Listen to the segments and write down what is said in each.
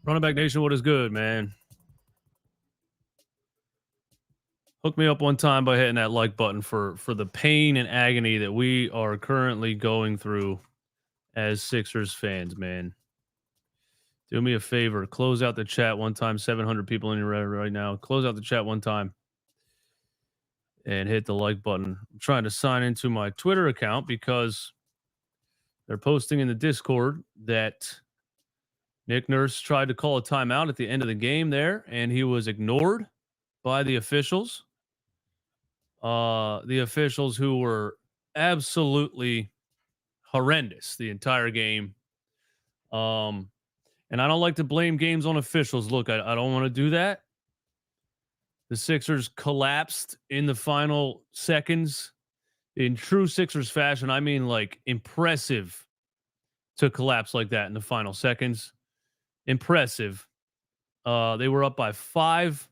Running Back Nation, what is good, man? Hook me up one time by hitting that like button for the pain and agony that we are currently going through as Sixers fans, man. Do me a favor. Close out the chat one time. 700 people in here right now. Close out the chat one time and hit the like button. I'm trying to sign into my Twitter account because they're posting in the Discord that Nick Nurse tried to call a timeout at the end of the game there, and he was ignored by the officials. The officials who were absolutely horrendous the entire game. And I don't like to blame games on officials. Look, I don't want to do that. The Sixers collapsed in the final seconds in true Sixers fashion. I mean, like, impressive to collapse like that in the final seconds. Impressive. They were up by 5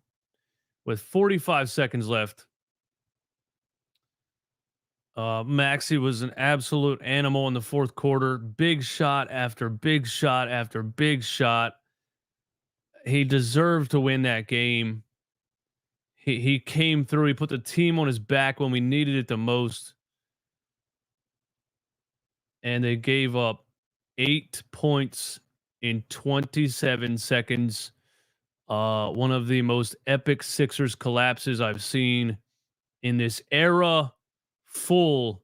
with 45 seconds left. Maxey was an absolute animal in the fourth quarter. Big shot after big shot after big shot. He deserved to win that game. He came through. He put the team on his back when we needed it the most. And they gave up 8 points in 27 seconds. One of the most epic Sixers collapses I've seen in this era full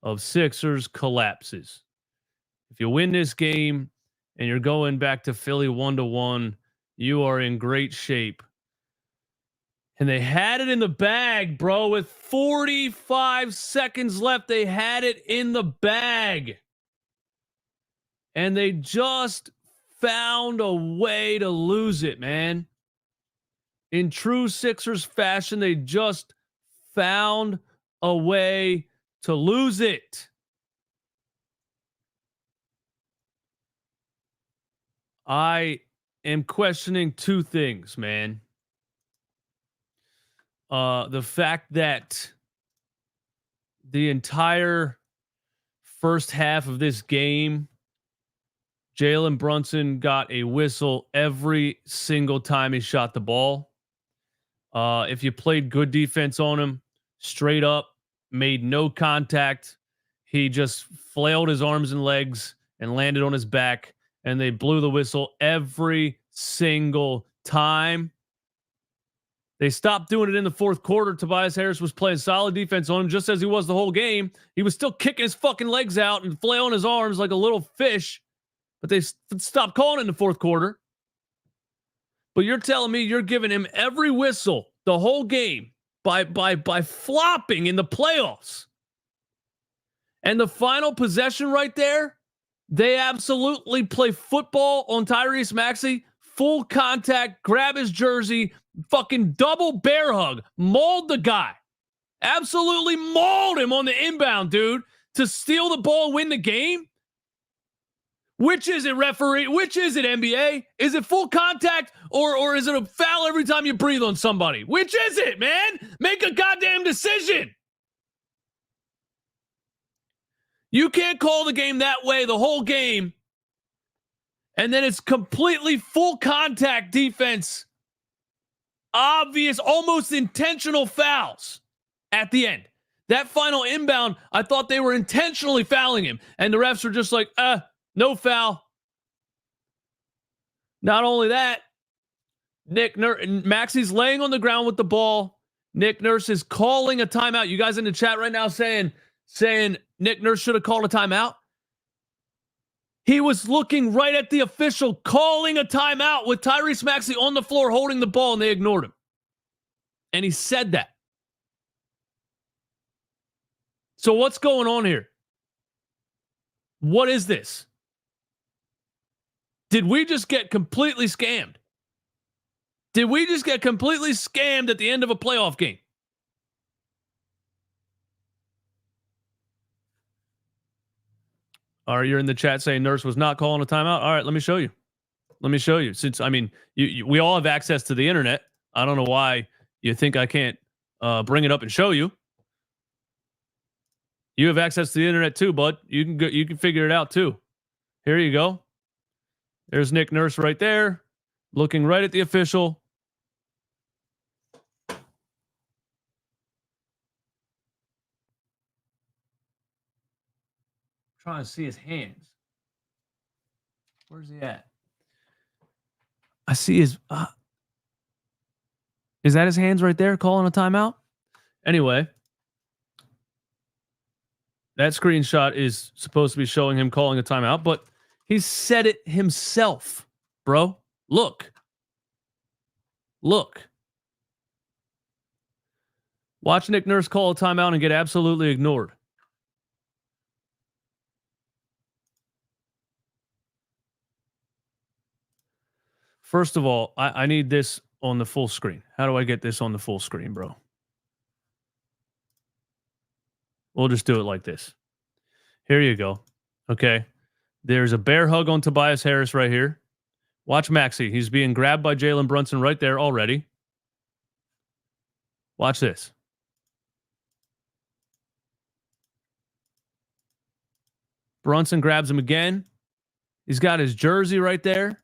of Sixers collapses. If you win this game and you're going back to Philly 1-1, you are in great shape. And they had it in the bag, bro. With 45 seconds left, they had it in the bag. And they just found a way to lose it, man. In true Sixers fashion, they just found a way to lose it. I am questioning two things, man. The fact that the entire first half of this game, Jalen Brunson got a whistle every single time he shot the ball. If you played good defense on him, straight up, made no contact, he just flailed his arms and legs and landed on his back, and they blew the whistle every single time. They stopped doing it in the fourth quarter. Tobias Harris was playing solid defense on him just as he was the whole game. He was still kicking his fucking legs out and flailing his arms like a little fish, but they stopped calling it in the fourth quarter. But you're telling me you're giving him every whistle the whole game by flopping in the playoffs. And the final possession right there, they absolutely play football on Tyrese Maxey, full contact, grab his jersey, fucking double bear hug, mauled the guy. Absolutely mauled him on the inbound, dude, to steal the ball, win the game. Which is it, referee? Which is it, NBA? Is it full contact or is it a foul every time you breathe on somebody? Which is it, man? Make a goddamn decision. You can't call the game that way the whole game, and then it's completely full contact defense. Obvious, almost intentional fouls at the end. That final inbound, I thought they were intentionally fouling him, and the refs were just like, no foul. Not only that, Maxey's laying on the ground with the ball. Nick Nurse is calling a timeout. You guys in the chat right now saying Nick Nurse should have called a timeout. He was looking right at the official calling a timeout with Tyrese Maxey on the floor holding the ball, and they ignored him. And he said that. So what's going on here? What is this? Did we just get completely scammed? Did we just get completely scammed at the end of a playoff game? All right, you're in the chat saying Nurse was not calling a timeout. All right, let me show you. Since, I mean, we all have access to the internet. I don't know why you think I can't bring it up and show you. You have access to the internet too, bud. You can figure it out too. Here you go. There's Nick Nurse right there, looking right at the official. Trying to see his hands. Where's he at? I see his. Is that his hands right there calling a timeout? Anyway, that screenshot is supposed to be showing him calling a timeout, but he said it himself, bro. Look. Watch Nick Nurse call a timeout and get absolutely ignored. First of all, I need this on the full screen. How do I get this on the full screen, bro? We'll just do it like this. Here you go. Okay. There's a bear hug on Tobias Harris right here. Watch Maxey. He's being grabbed by Jalen Brunson right there already. Watch this. Brunson grabs him again. He's got his jersey right there.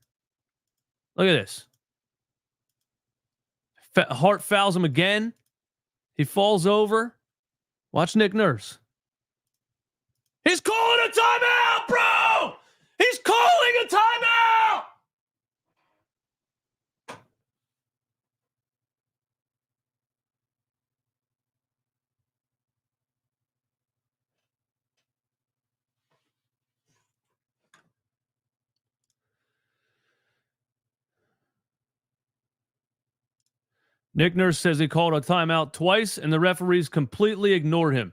Look at this. Hart fouls him again. He falls over. Watch Nick Nurse. He's calling a timeout, bro! He's calling a timeout! Nick Nurse says he called a timeout twice, and the referees completely ignored him.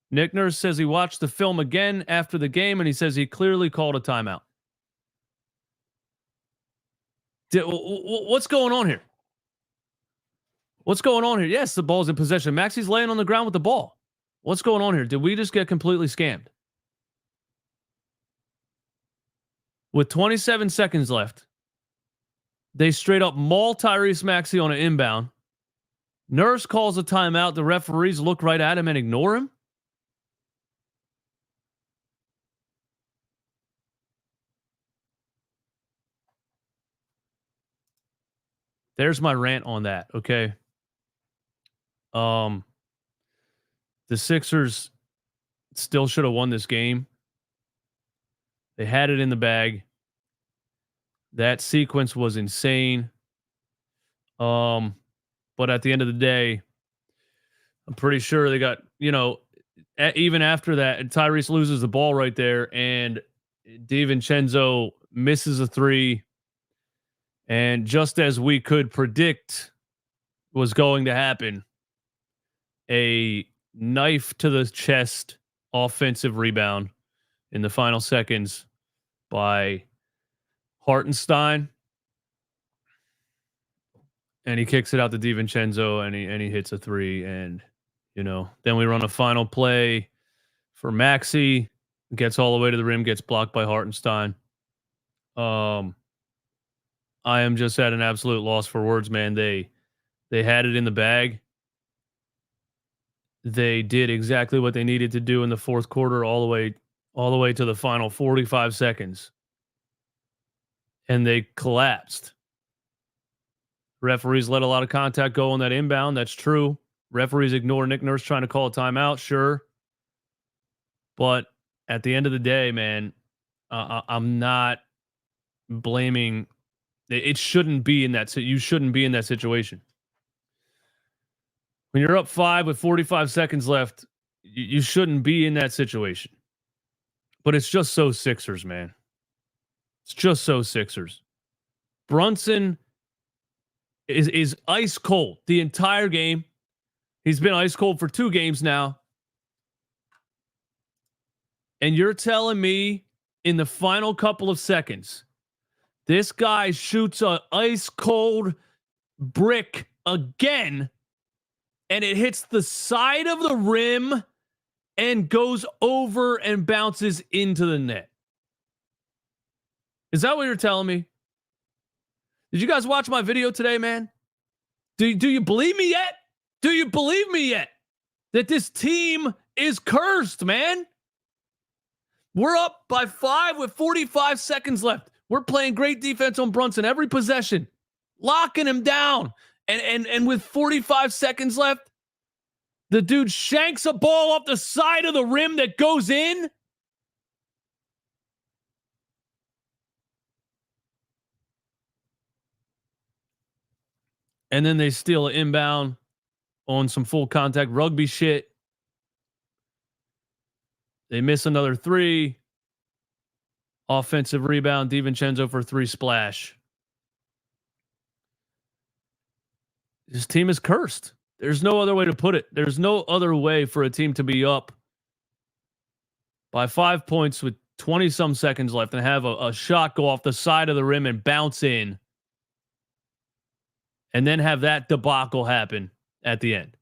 Nick Nurse says he watched the film again after the game, and he says he clearly called a timeout. What's going on here? What's going on here? Yes, the ball's in possession. Maxey's laying on the ground with the ball. What's going on here? Did we just get completely scammed? With 27 seconds left, they straight up maul Tyrese Maxey on an inbound. Nurse calls a timeout. The referees look right at him and ignore him. There's my rant on that, okay? The Sixers still should have won this game. They had it in the bag. That sequence was insane. But at the end of the day, I'm pretty sure they got, even after that, Tyrese loses the ball right there, and DiVincenzo misses a three. And just as we could predict was going to happen, a knife to the chest offensive rebound in the final seconds by Hartenstein. And he kicks it out to DiVincenzo, and he hits a three. And, then we run a final play for Maxey. Gets all the way to the rim, gets blocked by Hartenstein. I am just at an absolute loss for words, man. They had it in the bag. They did exactly what they needed to do in the fourth quarter, all the way to the final 45 seconds. And they collapsed. Referees let a lot of contact go on that inbound. That's true. Referees ignore Nick Nurse trying to call a timeout. Sure. But at the end of the day, man, I'm not blaming. It shouldn't be in that. So you shouldn't be in that situation. When you're up 5 with 45 seconds left, you shouldn't be in that situation. But it's just so Sixers, man. It's just so Sixers. Brunson is ice cold the entire game. He's been ice cold for 2 games now. And you're telling me in the final couple of seconds, this guy shoots a ice cold brick again, and it hits the side of the rim and goes over and bounces into the net. Is that what you're telling me? Did you guys watch my video today, man? Do you believe me yet? Do you believe me yet that this team is cursed, man? We're up by 5 with 45 seconds left. We're playing great defense on Brunson every possession, locking him down. And with 45 seconds left, the dude shanks a ball off the side of the rim that goes in. And then they steal an inbound on some full contact rugby shit. They miss another three. Offensive rebound, DiVincenzo for 3 splash. This team is cursed. There's no other way to put it. There's no other way for a team to be up by 5 points with 20 some seconds left and have a shot go off the side of the rim and bounce in, and then have that debacle happen at the end.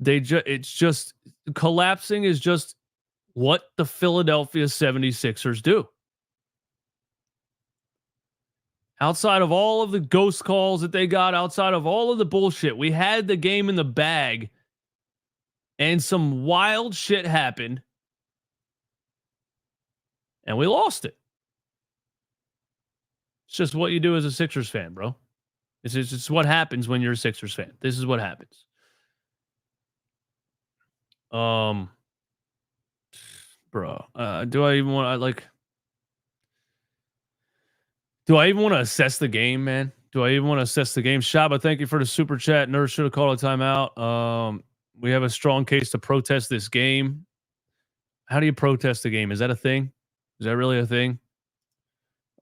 It's just collapsing is just what the Philadelphia 76ers do. Outside of all of the ghost calls that they got, outside of all of the bullshit, we had the game in the bag and some wild shit happened and we lost it. It's just what you do as a Sixers fan, bro. It's just what happens when you're a Sixers fan. This is what happens. Bro, do I even want to assess the game, man? Do I even want to assess the game? Shaba, thank you for the super chat. Nurse should have called a timeout. We have a strong case to protest this game. How do you protest the game? Is that a thing? Is that really a thing?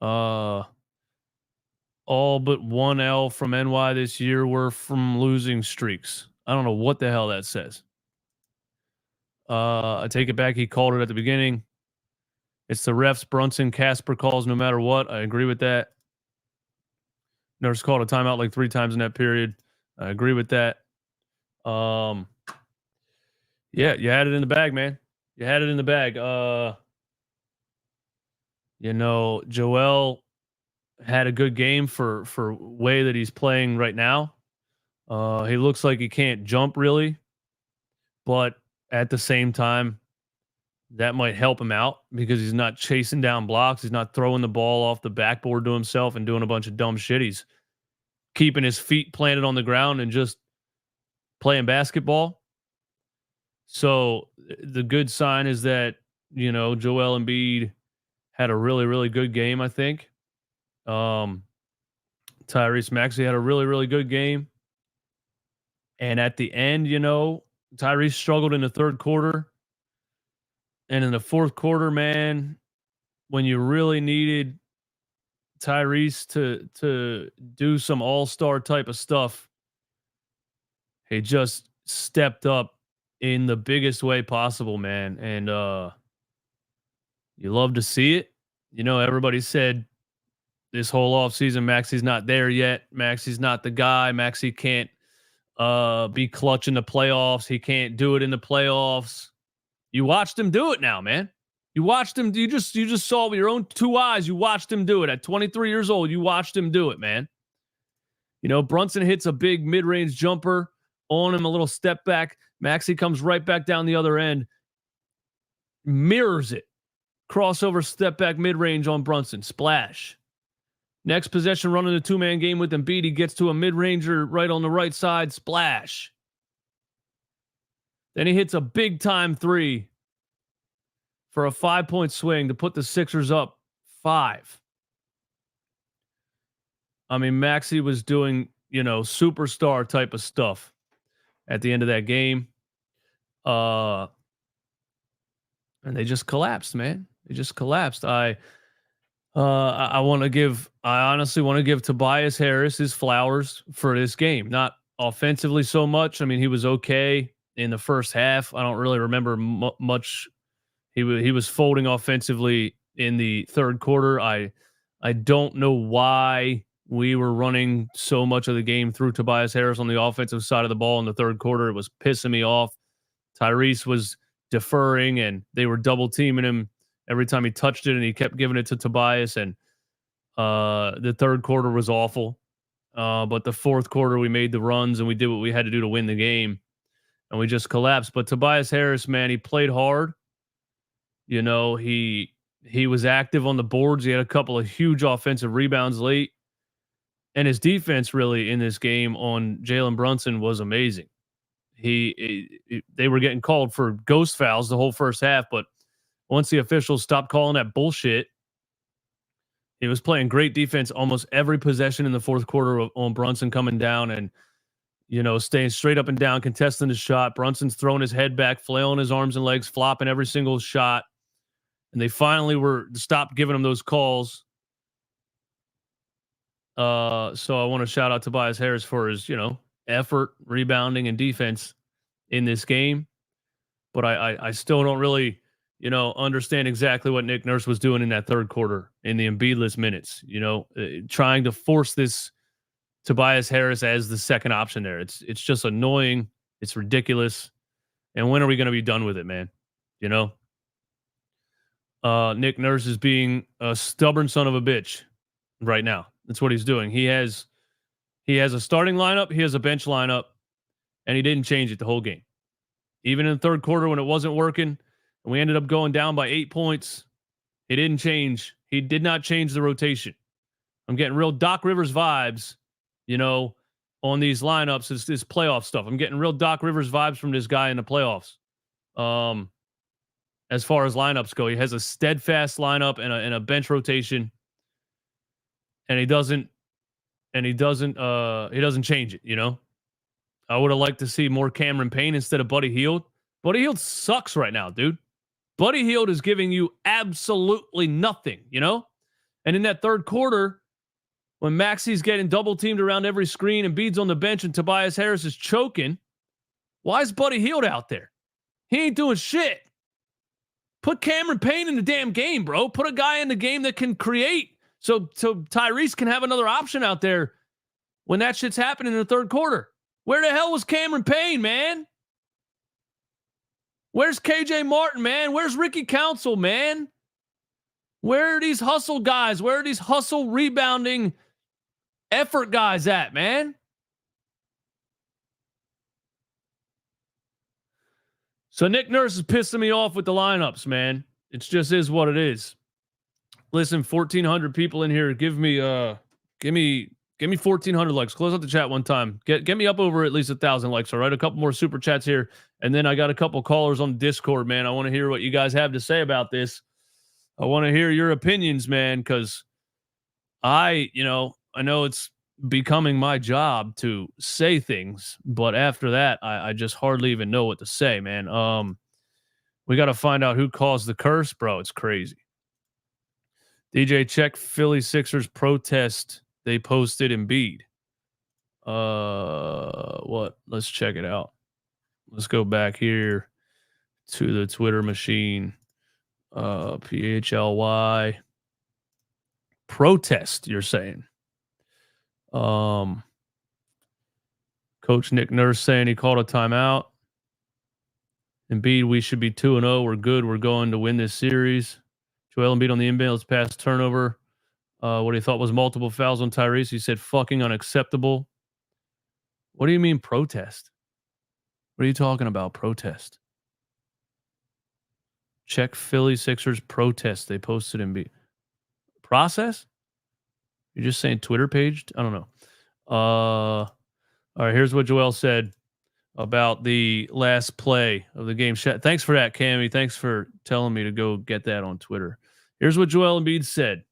All but one L from NY this year were from losing streaks. I don't know what the hell that says. I take it back. He called it at the beginning. It's the refs. Brunson, Casper calls no matter what. I agree with that. Nurse called a timeout like 3 times in that period. I agree with that. Yeah, you had it in the bag, man. You had it in the bag. Joel had a good game for way that he's playing right now. He looks like he can't jump really, but at the same time, that might help him out because he's not chasing down blocks. He's not throwing the ball off the backboard to himself and doing a bunch of dumb shit. He's keeping his feet planted on the ground and just playing basketball. So the good sign is that, Joel Embiid had a really, really good game, I think. Tyrese Maxey had a really, really good game. And at the end, Tyrese struggled in the third quarter. And in the fourth quarter, man, when you really needed Tyrese to do some all-star type of stuff, he just stepped up in the biggest way possible, man. And you love to see it. Everybody said this whole offseason, Maxey's not there yet. Maxey's not the guy. Maxey can't be clutch in the playoffs. He can't do it in the playoffs. You watched him do it now, man. You watched him. You just saw with your own 2 eyes. You watched him do it at 23 years old. You watched him do it, man. Brunson hits a big mid-range jumper on him, a little step back. Maxey comes right back down the other end, mirrors it. Crossover, step back, mid-range on Brunson. Splash. Next possession, running a 2-man game with Embiid. He gets to a mid-ranger right on the right side. Splash. Then he hits a big-time 3 for a 5-point swing to put the Sixers up 5. I mean, Maxey was doing, superstar type of stuff at the end of that game. And they just collapsed, man. They just collapsed. I honestly want to give Tobias Harris his flowers for this game. Not offensively so much. I mean, he was okay in the first half. I don't really remember much. He was folding offensively in the third quarter. I don't know why we were running so much of the game through Tobias Harris on the offensive side of the ball in the third quarter. It was pissing me off. Tyrese was deferring and they were double teaming him every time he touched it, and he kept giving it to Tobias. And the third quarter was awful. But the fourth quarter, we made the runs and we did what we had to do to win the game, and we just collapsed. But Tobias Harris, man, he played hard. He He was active on the boards. He had a couple of huge offensive rebounds late. And his defense really in this game on Jalen Brunson was amazing. They were getting called for ghost fouls the whole first half, but once the officials stopped calling that bullshit, he was playing great defense almost every possession in the fourth quarter on Brunson coming down and, staying straight up and down, contesting his shot. Brunson's throwing his head back, flailing his arms and legs, flopping every single shot. And they finally stopped giving him those calls. So I want to shout out Tobias Harris for his, effort, rebounding, and defense in this game. But I still don't really, understand exactly what Nick Nurse was doing in that third quarter in the Embiidless minutes, trying to force this Tobias Harris as the second option there. It's just annoying. It's ridiculous. And when are we going to be done with it, man? Nick Nurse is being a stubborn son of a bitch right now. That's what he's doing. He has a starting lineup, he has a bench lineup, and he didn't change it the whole game. Even in the third quarter when it wasn't working, and we ended up going down by 8 points, he didn't change. He did not change the rotation. I'm getting real Doc Rivers vibes, on these lineups. It's this playoff stuff. I'm getting real Doc Rivers vibes from this guy in the playoffs. As far as lineups go, he has a steadfast lineup and a bench rotation. And he doesn't change it, I would have liked to see more Cameron Payne instead of Buddy Hield. Buddy Hield sucks right now, dude. Buddy Hield is giving you absolutely nothing, And in that third quarter, when Maxey's getting double teamed around every screen and Embiid's on the bench and Tobias Harris is choking, why is Buddy Hield out there? He ain't doing shit. Put Cameron Payne in the damn game, bro. Put a guy in the game that can create. So Tyrese can have another option out there when that shit's happening in the third quarter. Where the hell was Cameron Payne, man? Where's KJ Martin, man? Where's Ricky Council, man? Where are these hustle guys? Where are these hustle rebounding effort guys at, man? So Nick Nurse is pissing me off with the lineups, man. It just is what it is. Listen, 1,400 people in here. Give me 1,400 likes. Close out the chat one time. Get me up over at least 1,000 likes. All right, a couple more super chats here, and then I got a couple callers on Discord, man. I want to hear what you guys have to say about this. I want to hear your opinions, man, because I know it's becoming my job to say things, but after that, I just hardly even know what to say, man. We got to find out who caused the curse, bro. It's crazy. DJ, check Philly Sixers protest they posted Embiid. What? Let's check it out. Let's go back here to the Twitter machine. PHLY protest, you're saying. Coach Nick Nurse saying he called a timeout. Embiid, we should be 2-0. We're good. We're going to win this series. Joel Embiid on the inbounds pass turnover. What he thought was multiple fouls on Tyrese. He said fucking unacceptable. What do you mean protest? What are you talking about, protest? Check Philly Sixers protest. They posted Embiid. Process? You're just saying Twitter page? I don't know. All right, here's what Joel said about the last play of the game. Thanks for that, Cammy. Thanks for telling me to go get that on Twitter. Here's what Joel Embiid said.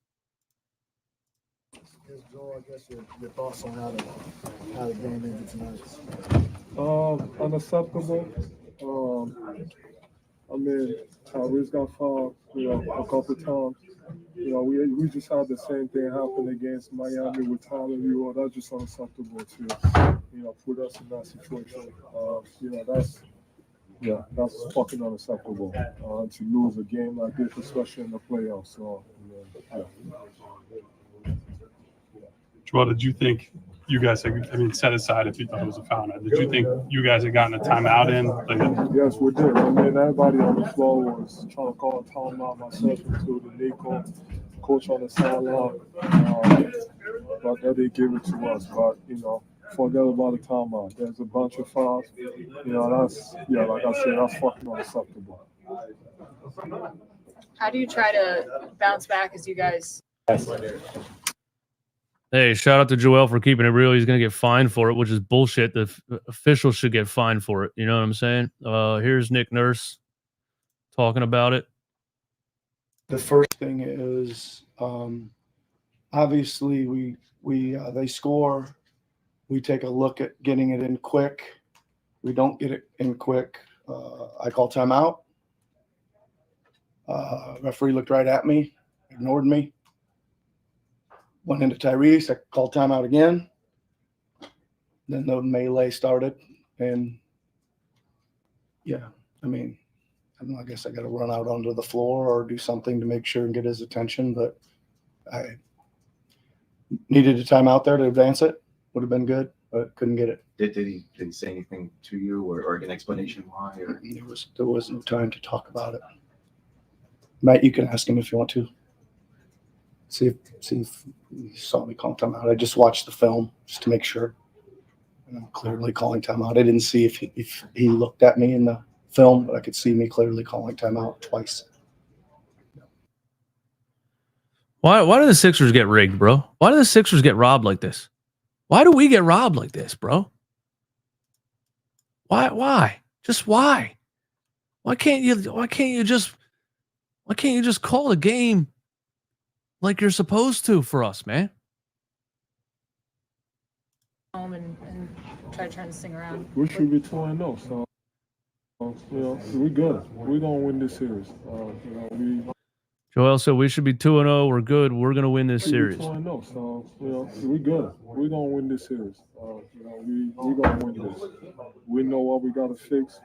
Joel, I guess your thoughts on how the game ended tonight. Unacceptable. Tyrese got fouled, a couple times. We just had the same thing happen against Miami with Tyler Hero. That's just unacceptable to, put us in that situation. That's fucking unacceptable to lose a game like this, especially in the playoffs. So, Joel, did you think you guys had, set aside if you thought it was a foul, did you think you guys had gotten a timeout in? Yes, we did. Everybody on the floor was trying to call a timeout, myself included, Nico, coach on the sideline. But they didn't give it to us. But, forget about the timeout. There's a bunch of fouls. Like I said, that's fucking unacceptable. How do you try to bounce back as you guys? Hey, shout out to Joel for keeping it real. He's going to get fined for it, which is bullshit. The officials should get fined for it. You know what I'm saying? Here's Nick Nurse talking about it. The first thing is obviously they score. We take a look at getting it in quick. We don't get it in quick. I call timeout. Referee looked right at me, ignored me. Went into Tyrese. I called timeout again. Then the melee started, and yeah, I mean, I don't know, I guess I got to run out onto the floor or do something to make sure and get his attention. But I needed a timeout there to advance it. Would have been good, but couldn't get it. Did he say anything to you or an explanation why? Or? There was no time to talk about it. Matt, you can ask him if you want to. See if he saw me call timeout. I just watched the film just to make sure. And I'm clearly calling timeout. I didn't see if he looked at me in the film, but I could see me clearly calling timeout twice. Why do the Sixers get rigged, bro? Why do the Sixers get robbed like this? Why do we get robbed like this, bro? Why? Just why? Why can't you just call a game like you're supposed to for us, man? Home and try to turn this thing around. We should be 2-0, so we good. We're gonna win this series. Joel said we should be 2-0. We're good. We're gonna win this series. 2-0, so we good. We're gonna win this series. We gonna win this. We know what we gotta fix.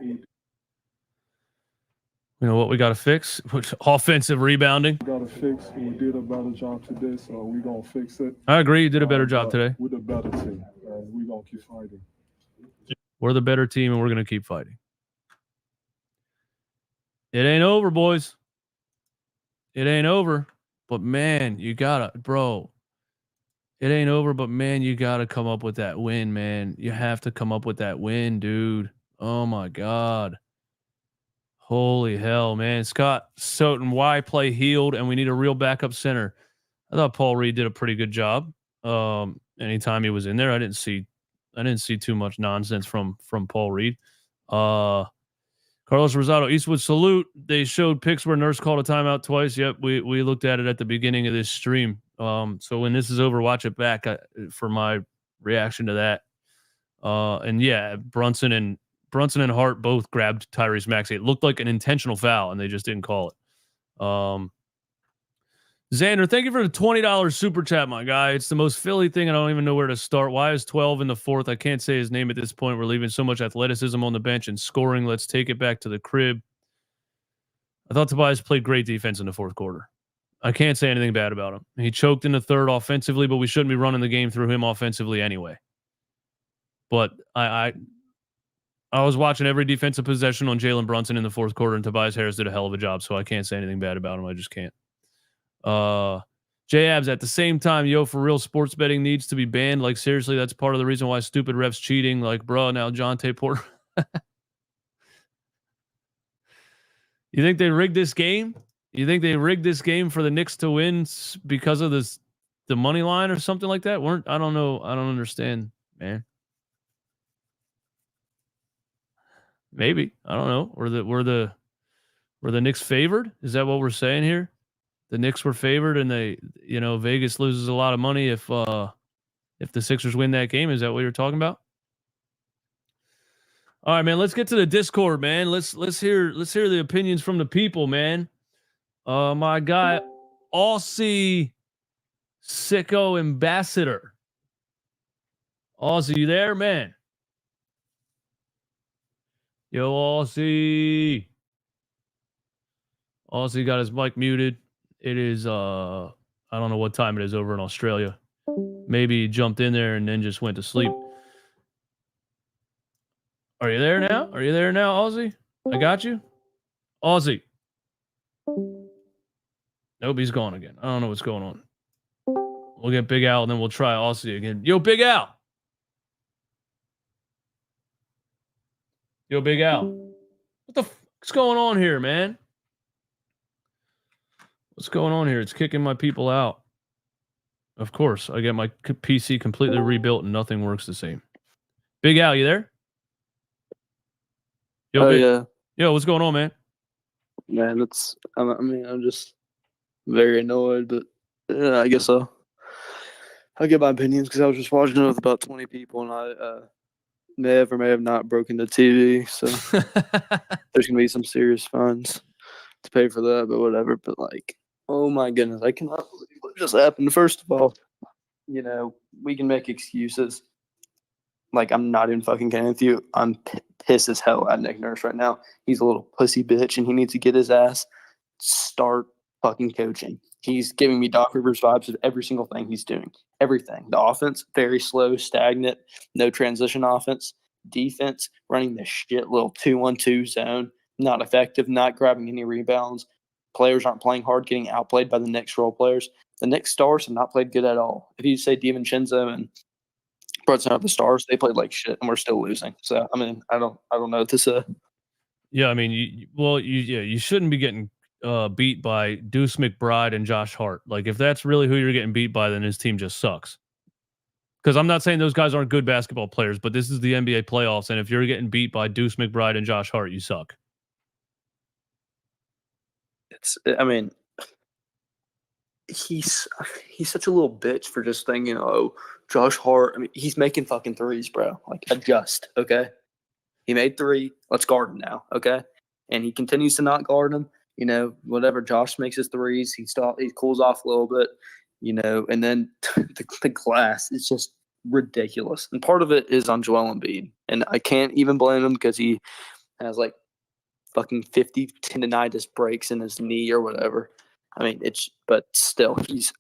You know what we got to fix? Offensive rebounding. We gotta fix. We did a better job today, so we gonna fix it. I agree. You did a better job today. We're the better team, and we gonna keep fighting. We're the better team, and we're gonna keep fighting. It ain't over, boys. It ain't over. But man, you gotta, bro. It ain't over, but man, you gotta come up with that win, man. You have to come up with that win, dude. Oh my God. Holy hell, man. Scott Soten, why play healed? And we need a real backup center. I thought Paul Reed did a pretty good job. Anytime he was in there, I didn't see too much nonsense from Paul Reed. Carlos Rosado, Eastwood salute. They showed pics where Nurse called a timeout twice. Yep, we looked at it at the beginning of this stream. So when this is over, watch it back for my reaction to that. And yeah, Brunson and Hart both grabbed Tyrese Maxey. It looked like an intentional foul, and they just didn't call it. Xander, thank you for the $20 super chat, my guy. It's the most Philly thing, and I don't even know where to start. Why is 12 in the fourth? I can't say his name at this point. We're leaving so much athleticism on the bench and scoring. Let's take it back to the crib. I thought Tobias played great defense in the fourth quarter. I can't say anything bad about him. He choked in the third offensively, but we shouldn't be running the game through him offensively anyway. But I was watching every defensive possession on Jalen Brunson in the fourth quarter, and Tobias Harris did a hell of a job, so I can't say anything bad about him. I just can't. J-Abs, at the same time, for real, sports betting needs to be banned. Like, seriously, that's part of the reason why stupid refs cheating. Like, bro, now Jonte Porter. You think they rigged this game? You think they rigged this game for the Knicks to win because of the money line or something like that? I don't know. I don't understand, man. Maybe. I don't know. Were the Knicks favored? Is that what we're saying here? The Knicks were favored, and Vegas loses a lot of money if the Sixers win that game. Is that what you're talking about? All right, man. Let's get to the Discord, man. Let's hear the opinions from the people, man. My guy, Aussie Sicko Ambassador. Aussie, you there, man? Yo, Aussie. Aussie got his mic muted. It is, I don't know what time it is over in Australia. Maybe he jumped in there and then just went to sleep. Are you there now? Are you there now, Aussie? I got you. Aussie. Nope, he's gone again. I don't know what's going on. We'll get Big Al and then we'll try Aussie again. Yo, Big Al. Yo, Big Al. What the fuck's going on here, man? What's going on here? It's kicking my people out. Of course, I get my PC completely rebuilt and nothing works the same. Big Al, you there? Yo, Oh Big- yeah, Yo, what's going on, man? man. I'm just very annoyed, but yeah, I guess I'll get my opinions because I was just watching it with about 20 people, and I may have or may have not broken the TV, so there's gonna be some serious fines to pay for that, but whatever. But like, oh my goodness, I cannot believe what just happened. First of all, we can make excuses. Like, I'm not even fucking kidding with you. I'm pissed as hell at Nick Nurse right now. He's a little pussy bitch, and he needs to get his ass start fucking coaching. He's giving me Doc Rivers vibes of every single thing he's doing. Everything. The offense, very slow, stagnant, no transition offense. Defense, running the shit little 2-1-2 zone. Not effective, not grabbing any rebounds. Players aren't playing hard, getting outplayed by the Knicks role players. The Knicks stars have not played good at all. If you say DiVincenzo and Brunson are the stars, they played like shit, and we're still losing. So I mean, I don't know what to say. Yeah, I mean, you shouldn't be getting beat by Deuce McBride and Josh Hart. Like, if that's really who you're getting beat by, then his team just sucks. Because I'm not saying those guys aren't good basketball players, but this is the NBA playoffs, and if you're getting beat by Deuce McBride and Josh Hart, you suck. I mean, he's such a little bitch for just thinking, oh, Josh Hart. I mean, he's making fucking threes, bro. Like, adjust, okay? He made 3. Let's guard him now, okay? And he continues to not guard him. Whatever. Josh makes his threes, he cools off a little bit, and then the glass is just ridiculous. And part of it is on Joel Embiid, and I can't even blame him because he has like fucking 50 tendonitis breaks in his knee or whatever. I mean, but still, he's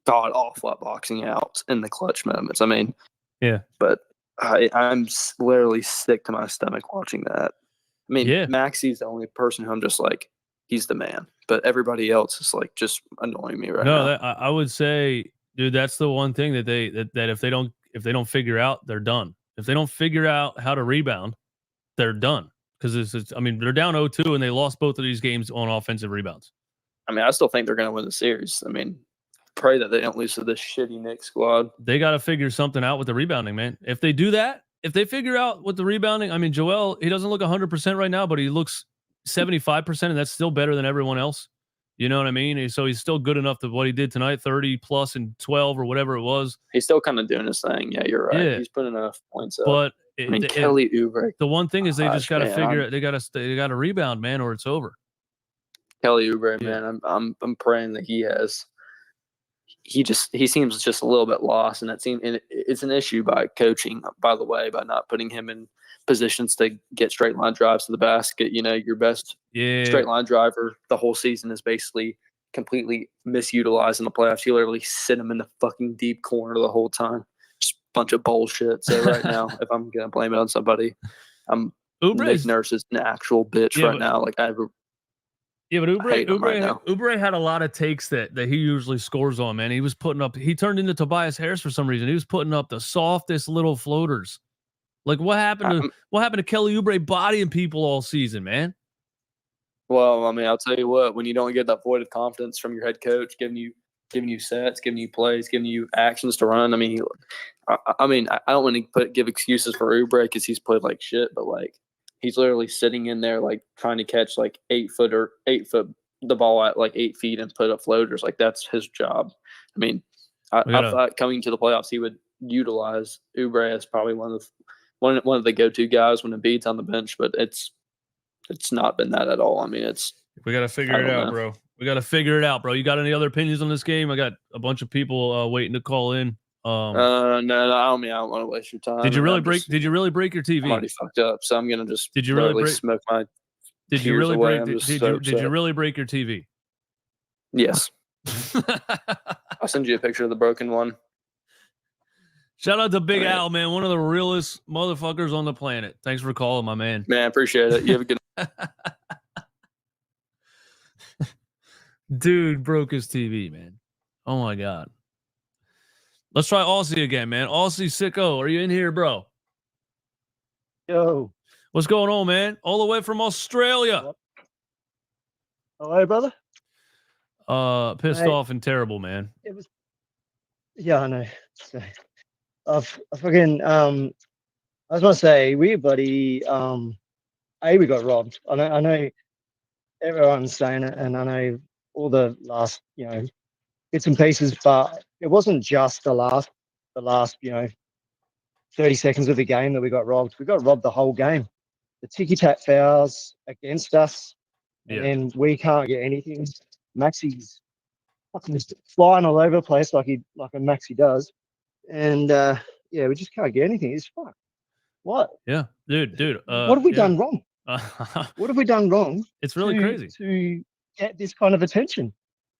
god awful at boxing out in the clutch moments. I mean, yeah. But I'm literally sick to my stomach watching that. I mean, yeah. Maxey's the only person who I'm just like, he's the man. But everybody else is like just annoying me right now. No, I would say, dude, that's the one thing that if they don't figure out, they're done. If they don't figure out how to rebound, they're done. Because I mean, they're down 0-2 and they lost both of these games on offensive rebounds. I mean, I still think they're going to win the series. I mean, pray that they don't lose to this shitty Knicks squad. They got to figure something out with the rebounding, man. If they do that, if they figure out with the rebounding, I mean, Joel, he doesn't look 100% right now, but he looks 75%, and that's still better than everyone else. You know what I mean? So he's still good enough to what he did tonight, 30 plus and 12 or whatever it was. He's still kind of doing his thing. Yeah, you're right. Yeah. He's putting enough points up. But Kelly Oubre. The one thing is they just got to figure it. They got to rebound, man, or it's over. Kelly Oubre, man, I'm praying that he has. He seems just a little bit lost, and it's an issue by coaching, by the way, by not putting him in positions to get straight line drives to the basket. Your best straight line driver the whole season is basically completely misutilized in the playoffs. You literally sit him in the fucking deep corner the whole time. Just a bunch of bullshit. So right now, if I'm gonna blame it on somebody, Nick Nurse is an actual bitch right now. Like Yeah, but Oubre had a lot of takes that he usually scores on, man. He turned into Tobias Harris for some reason. He was putting up the softest little floaters. Like, what happened to Kelly Oubre bodying people all season, man? Well, I mean, I'll tell you what, when you don't get that void of confidence from your head coach, giving you sets, giving you plays, giving you actions to run. I mean, I don't want to give excuses for Oubre because he's played like shit, but like, he's literally sitting in there, like trying to catch like 8 foot the ball at like 8 feet and put up floaters. Like, that's his job. I mean, I thought coming to the playoffs he would utilize Oubre as probably one of the go-to guys when Embiid's on the bench, but it's not been that at all. I mean, we got to figure it out, bro. We got to figure it out, bro. You got any other opinions on this game? I got a bunch of people waiting to call in. No, I don't want to waste your time. Did you really break your TV? I'm already fucked up, so I'm gonna just Did you really smoke my Did you really away. break did you really break your TV? Yes. I'll send you a picture of the broken one. Shout out to Big Al, man, one of the realest motherfuckers on the planet. Thanks for calling, my man. Man, appreciate it. You have a good Dude broke his TV, man. Oh my God. Let's try Aussie again, man. Aussie Sicko, are you in here, bro? Yo. What's going on, man? All the way from Australia. Hello, brother. Pissed Mate. off and terrible, man. It was. Yeah, I know. So, I fucking I was gonna say we buddy. We got robbed. I know everyone's saying it, and I know all the last bits and pieces, but it wasn't just the last 30 seconds of the game that we got robbed. We got robbed the whole game. The ticky-tack fouls against us, and then we can't get anything. Maxey's fucking flying all over the place like a Maxey does, and we just can't get anything. It's fuck. What? Yeah, dude. What have we done wrong? What have we done wrong? It's really crazy to get this kind of attention.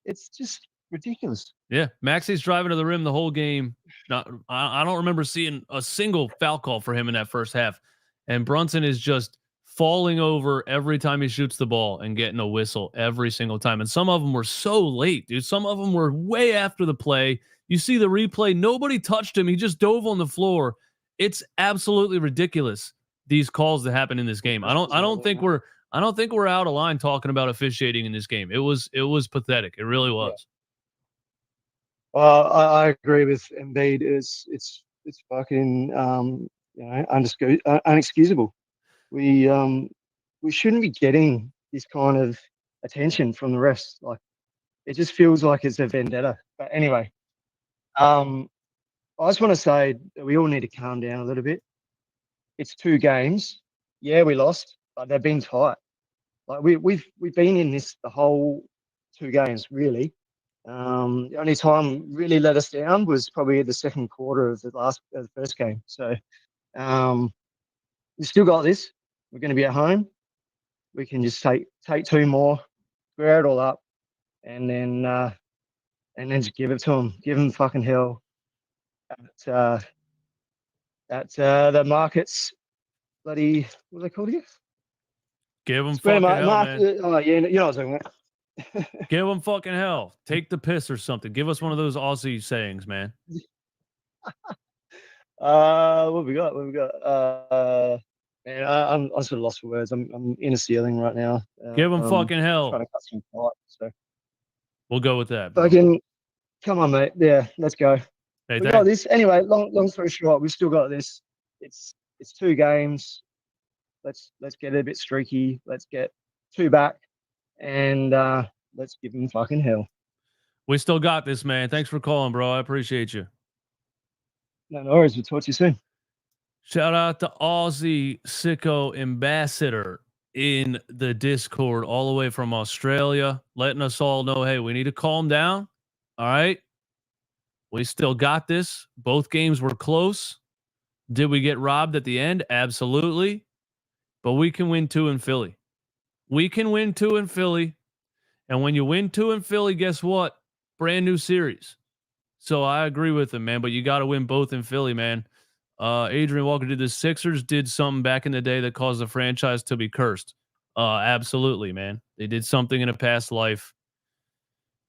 It's just ridiculous. Yeah, Maxey's driving to the rim the whole game. I don't remember seeing a single foul call for him in that first half. And Brunson is just falling over every time he shoots the ball and getting a whistle every single time. And some of them were so late, dude. Some of them were way after the play. You see the replay, nobody touched him. He just dove on the floor. It's absolutely ridiculous, these calls that happen in this game. I don't think we're out of line talking about officiating in this game. It was pathetic. It really was. Well, I agree with Embiid. It's fucking unexcusable. We shouldn't be getting this kind of attention from the refs. Like, it just feels like it's a vendetta. But anyway, I just want to say that we all need to calm down a little bit. It's 2 games. Yeah, we lost, but they've been tight. Like we've been in this the whole 2 games, really. The only time really let us down was probably the second quarter of the first game. So we still got this. We're going to be at home. We can just take 2 more, square it all up, and then just give it to them. Give them fucking hell at the markets. Bloody, what are they called again? Give them fucking hell, man. Oh, yeah, you know what I'm talking about. Give them fucking hell. Take the piss or something. Give us one of those Aussie sayings, man. What we got? Man, I'm sort of lost for words. I'm in a ceiling right now. Give them fucking hell. Trying to cut some fight, so we'll go with that. Bro. Fucking, come on, mate. Yeah, let's go. Hey, we got this. Anyway, long story short, we've still got this. It's 2 games. Let's get a bit streaky. Let's get 2 back, and let's give them fucking hell. We still got this, man. Thanks for calling, bro. I appreciate you. No worries. We'll talk to you soon. Shout out to Aussie Sicko Ambassador in the Discord, all the way from Australia, letting us all know, hey, we need to calm down. All right. We still got this. Both games were close. Did we get robbed at the end? Absolutely. But we can win 2 in Philly. We can win 2 in Philly. And when you win 2 in Philly, guess what? Brand new series. So I agree with him, man. But you got to win both in Philly, man. Adrian Walker did the Sixers did something back in the day that caused the franchise to be cursed. Absolutely, man. They did something in a past life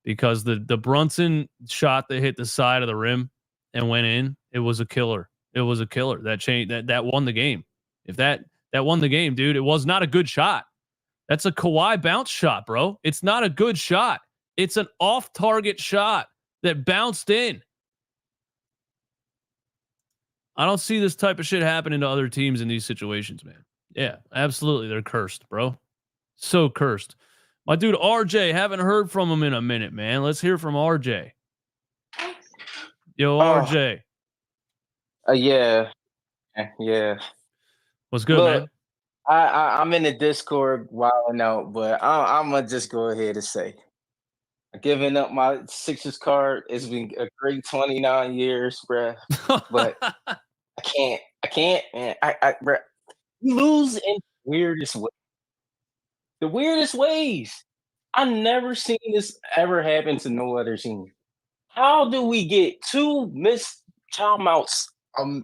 because the Brunson shot that hit the side of the rim and went in, it was a killer. It was a killer. That changed that won the game. If that won the game, dude, it was not a good shot. That's a Kawhi bounce shot, bro. It's not a good shot. It's an off-target shot that bounced in. I don't see this type of shit happening to other teams in these situations, man. Yeah, absolutely. They're cursed, bro. So cursed. My dude, RJ, haven't heard from him in a minute, man. Let's hear from RJ. Yo, RJ. Yeah. What's good, Look, man? I'm in the Discord wilding out, but I'm gonna just go ahead and say, giving up my Sixers card. It's been a great 29 years, bruh. But I can't, man. Bruh, you lose in the weirdest ways. I never seen this ever happen to no other team. How do we get 2 missed timeouts?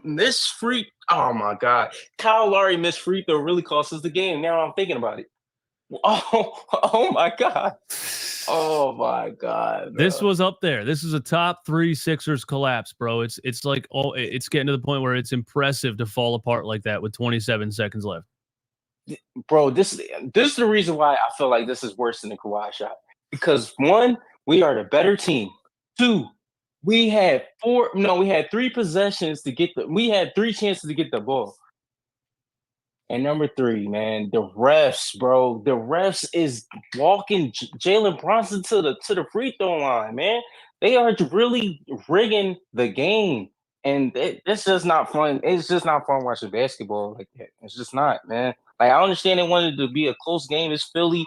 Miss free. Oh my God, Kyle Lowry missed free throw really cost us the game. Now I'm thinking about it. Oh my God. Oh my God. Bro. This was up there. This is a top 3 Sixers collapse, bro. It's like it's getting to the point where it's impressive to fall apart like that with 27 seconds left. Bro, this is the reason why I feel like this is worse than the Kawhi shot. Because 1, We are the better team. 2, we had 3 possessions to get we had 3 chances to get the ball. And number 3, man, the refs, bro. The refs is walking Jalen Brunson to the free throw line, man. They are really rigging the game. And it's just not fun. It's just not fun watching basketball like that. It's just not, man. Like, I understand they wanted to be a close game. It's Philly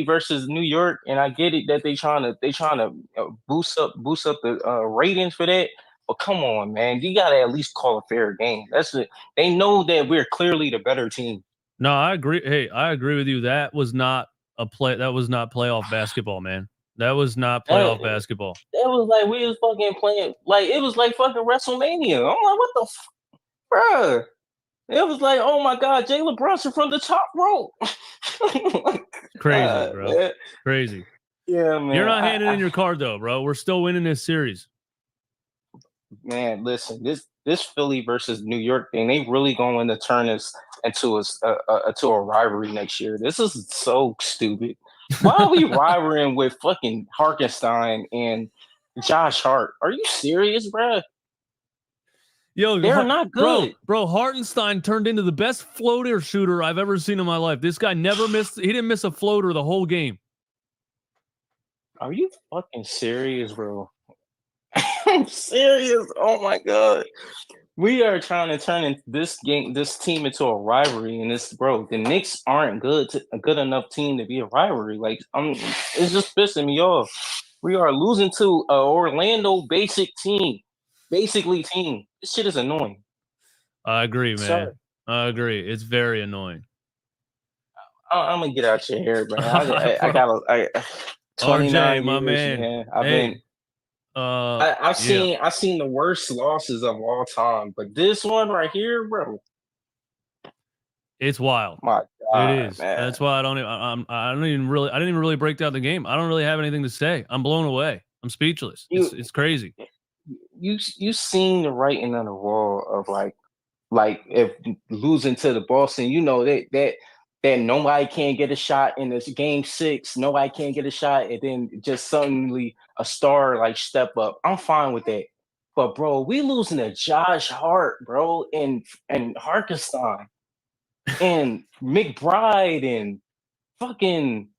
versus New York, and I get it that they trying to boost up the ratings for that. But come on, man, you gotta at least call a fair game. That's it. They know that we're clearly the better team. No, I agree. Hey, I agree with you. That was not That was not playoff basketball, man. That was not playoff basketball. That was like we was fucking playing. Like, it was like fucking WrestleMania. I'm like, what the, bruh? It was like, oh my God, Jalen Brunson from the top rope. Crazy, bro. Man. Crazy. Yeah, man. You're not handing in your card though, bro. We're still winning this series. Man, listen, this Philly versus New York thing, they really going to turn this into a rivalry next year. This is so stupid. Why are we rivaling with fucking Harkenstein and Josh Hart? Are you serious, bro? Yo, they're not good, bro. Hartenstein turned into the best floater shooter I've ever seen in my life. This guy never missed. He didn't miss a floater the whole game. Are you fucking serious, bro? I'm serious. Oh my God. We are trying to turn this team into a rivalry, and the Knicks aren't a good enough team to be a rivalry. Like, it's just pissing me off. We are losing to a Orlando basically team. This shit is annoying. I agree, man. Sorry. I agree. It's very annoying. I'm gonna get out your hair, bro. I got 29 RJ, my years, man. I've seen the worst losses of all time, but this one right here, bro, it's wild. My God, it is. Man. That's why I didn't even really break down the game. I don't really have anything to say. I'm blown away. I'm speechless. It's crazy. You seen the writing on the wall of like if losing to the Boston, you know that nobody can get a shot in this game 6, nobody can get a shot, and then just suddenly a star like step up. I'm fine with that. But bro, we losing to Josh Hart, bro, and Harkenstein and McBride and fucking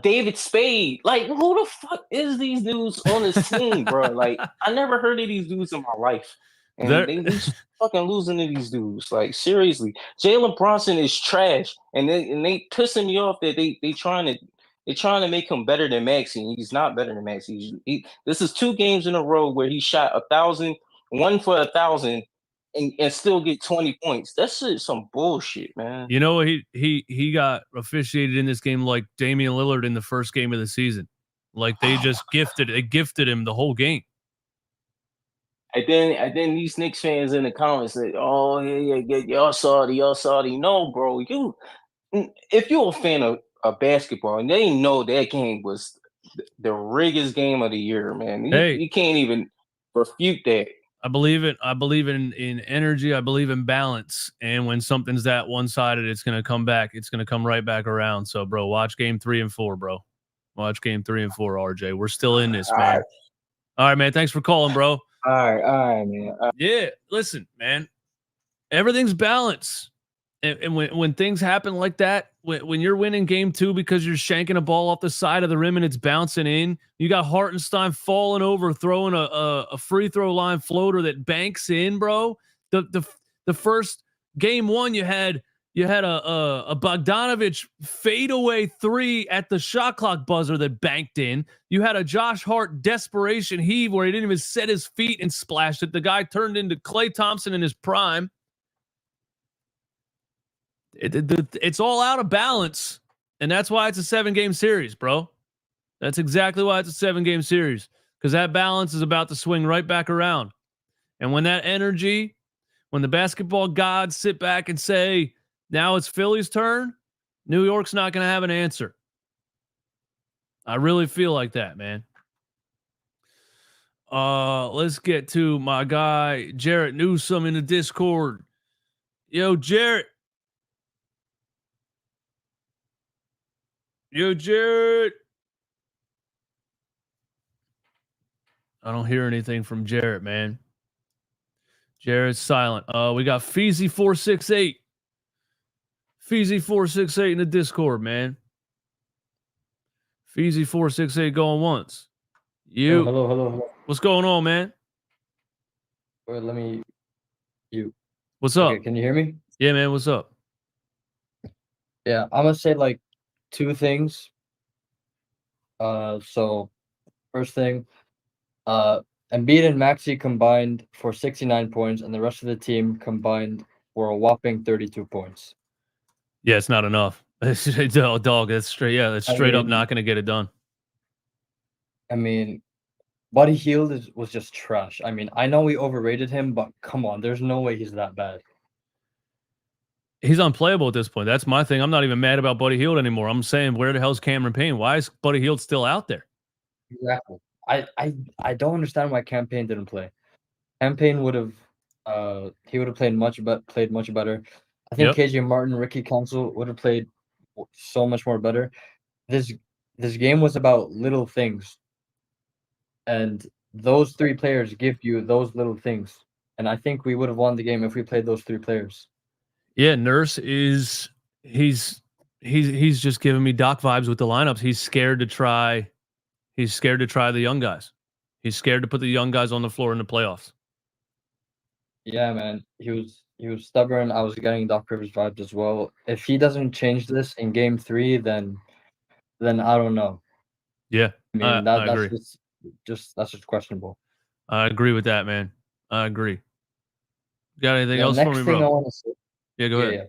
David Spade. Like, who the fuck is these dudes on this team, bro? Like, I never heard of these dudes in my life. And they fucking losing to these dudes. Like, seriously, Jalen Brunson is trash, and they pissing me off that they trying to make him better than Maxey, and he's not better than Maxey. This is 2 games in a row where he shot 1,000, 1 for 1,000, and still get 20 points. That's some bullshit, man. You know, he got officiated in this game like Damian Lillard in the first game of the season. Like, they just gifted him the whole game. And then these Knicks fans in the comments said, "Oh yeah, y'all salty." No, bro, if you're a fan of basketball, and they know that game was the riggest game of the year, man. You can't even refute that. I believe in energy. I believe in balance. And when something's that one-sided, it's going to come back. It's going to come right back around. So, bro, watch game 3 and 4, bro. Watch game 3 and 4, RJ. We're still in this, man. All right, man. Thanks for calling, bro. All right, man. Yeah, listen, man. Everything's balance. And when things happen like that, when you're winning game 2 because you're shanking a ball off the side of the rim and it's bouncing in, you got Hartenstein falling over, throwing a free throw line floater that banks in, bro. The first game 1, you had a Bogdanovich fadeaway 3 at the shot clock buzzer that banked in. You had a Josh Hart desperation heave where he didn't even set his feet and splashed it. The guy turned into Klay Thompson in his prime. It's all out of balance, and that's why it's a 7-game series, bro. That's exactly why it's a 7-game series, because that balance is about to swing right back around. And when that energy, when the basketball gods sit back and say, now it's Philly's turn, New York's not going to have an answer. I really feel like that, man. Let's get to my guy, Jarrett Newsome in the Discord. Yo, Jarrett. Yo, Jared. I don't hear anything from Jarrett, man. Jarrett's silent. We got Feezy468. Feezy468 in the Discord, man. Feezy468 going once. You. Hello. What's going on, man? Wait, let me. You. What's up? Okay, can you hear me? Yeah, man. What's up? Yeah, I'm gonna say like two things. So first thing, Embiid and Maxey combined for 69 points, and the rest of the team combined for a whopping 32 points. Yeah, it's not enough. Dog, that's straight. Yeah, that's straight up not going to get it done. I mean, Buddy Hield was just trash. I mean, I know we overrated him, but come on, there's no way he's that bad. He's unplayable at this point. That's my thing. I'm not even mad about Buddy Hield anymore. I'm saying, where the hell's Cameron Payne? Why is Buddy Hield still out there? Exactly. I don't understand why Campaign didn't play. Campaign would have he would have played much better. I think KJ Martin, Ricky Council would have played so much more better. This game was about little things. And those three players give you those little things. And I think we would have won the game if we played those three players. Yeah, Nurse is he's just giving me Doc vibes with the lineups. He's scared to try the young guys. He's scared to put the young guys on the floor in the playoffs. Yeah, man. He was stubborn. I was getting Doc Rivers vibes as well. If he doesn't change this in game 3, then I don't know. Yeah. I mean I that's agree. that's just questionable. I agree with that, man. I agree. Got anything The else for next me, thing bro? I want to say. Yeah, go ahead. Yeah.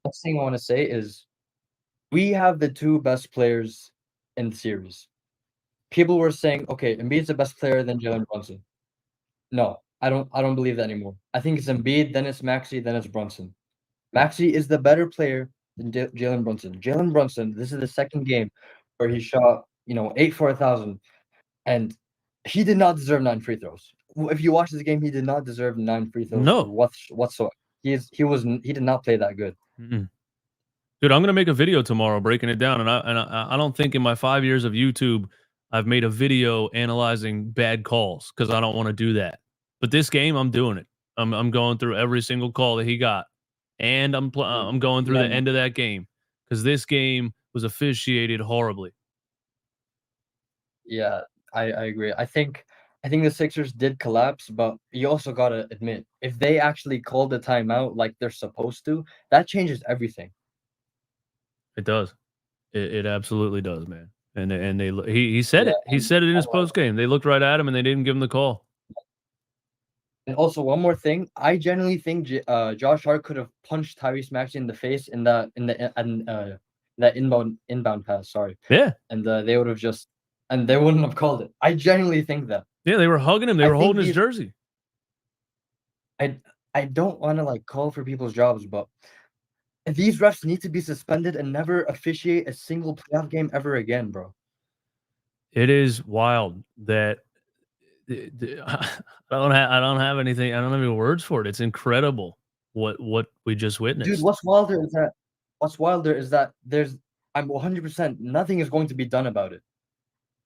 Next thing I want to say is we have the two best players in the series. People were saying, okay, Embiid's the best player than Jalen Brunson. No, I don't believe that anymore. I think it's Embiid, then it's Maxey, then it's Brunson. Maxey is the better player than Jalen Brunson. Jalen Brunson, this is the second game where he shot, 8 for 1,000, and he did not deserve 9 free throws. If you watch this game, he did not deserve 9 free throws whatsoever. He did not play that good. Mm-mm. Dude, I'm gonna make a video tomorrow breaking it down, and I don't think in my 5 years of YouTube I've made a video analyzing bad calls because I don't want to do that. But this game, I'm doing it. I'm going through every single call that he got, and I'm going through the end of that game because this game was officiated horribly. Yeah, I agree. I think the Sixers did collapse, but you also gotta admit, if they actually called the timeout like they're supposed to, that changes everything. It does. It absolutely does, man. And he said it. He said it in his post game. They looked right at him and they didn't give him the call. And also one more thing, I genuinely think Josh Hart could have punched Tyrese Maxey in the face in that inbound pass. Sorry. Yeah. And they would have and they wouldn't have called it. I genuinely think that. Yeah, they were hugging him. They were holding his jersey. I don't want to call for people's jobs, but these refs need to be suspended and never officiate a single playoff game ever again, bro. It is wild that I don't have anything. I don't have any words for it. It's incredible what we just witnessed. Dude, what's wilder is that I'm 100% nothing is going to be done about it.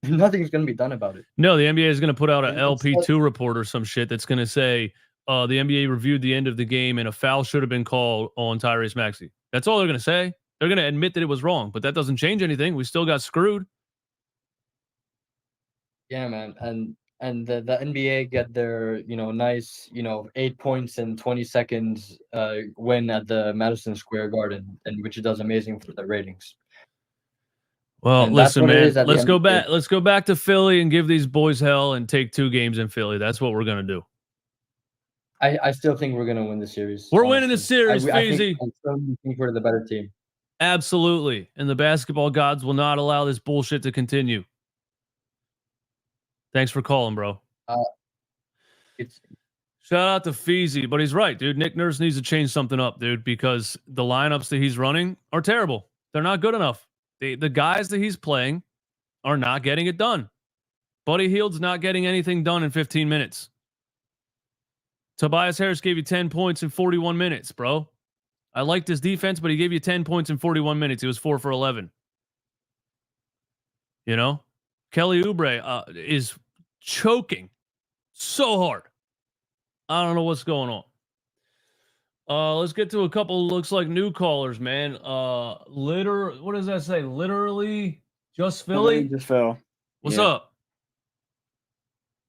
Nothing is going to be done about it. No, the NBA is going to put out an LP2 report or some shit that's going to say the NBA reviewed the end of the game and a foul should have been called on Tyrese Maxey. That's all they're going to say. They're going to admit that it was wrong, but that doesn't change anything. We still got screwed. Yeah, man. And the NBA get their, nice, 8 points in 20 seconds win at the Madison Square Garden, and which does amazing for the ratings. Well, And listen, man, that's let's go back. Let's go back to Philly and give these boys hell and take 2 games in Philly. That's what we're going to do. I still think we're going to win the series. We're winning the series, Feezy. I still think we're the better team. Absolutely. And the basketball gods will not allow this bullshit to continue. Thanks for calling, bro. Shout out to Feezy, but he's right, dude. Nick Nurse needs to change something up, dude, because the lineups that he's running are terrible. They're not good enough. The guys that he's playing are not getting it done. Buddy Hield's not getting anything done in 15 minutes. Tobias Harris gave you 10 points in 41 minutes, bro. I liked his defense, but he gave you 10 points in 41 minutes. He was 4 for 11. Kelly Oubre is choking So hard. I don't know what's going on. Let's get to a couple looks like new callers, man. What does that say? Literally just Philly? Just Phil. What's Yeah. up?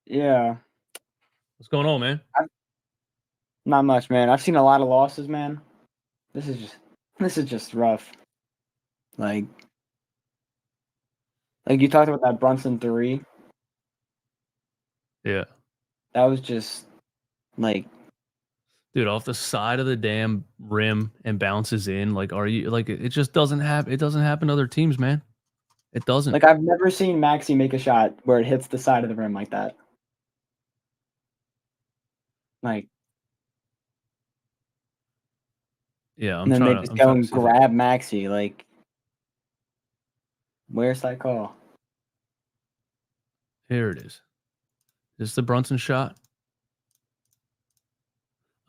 Yeah. What's going on, man? Not much, man. I've seen a lot of losses, man. This is just rough. Like you talked about that Brunson 3. Yeah. That was just like, dude, off the side of the damn rim and bounces in. Like, are you like it just doesn't happen? It doesn't happen to other teams, man. It doesn't. like I've never seen Maxey make a shot where it hits the side of the rim like that. Like, yeah, and then they just go and grab Maxey. Like, where's that call? Here it is. Is this the Brunson shot?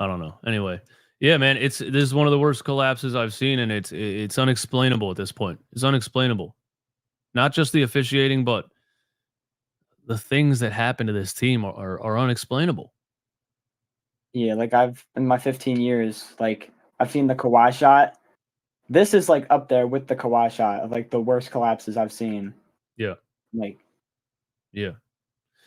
I don't know. Anyway, yeah, man, this is one of the worst collapses I've seen, and it's unexplainable at this point. It's unexplainable. Not just the officiating, but the things that happen to this team are unexplainable. Yeah, like in my 15 years, like I've seen the Kawhi shot. This is like up there with the Kawhi shot of like the worst collapses I've seen. Yeah. Like, yeah.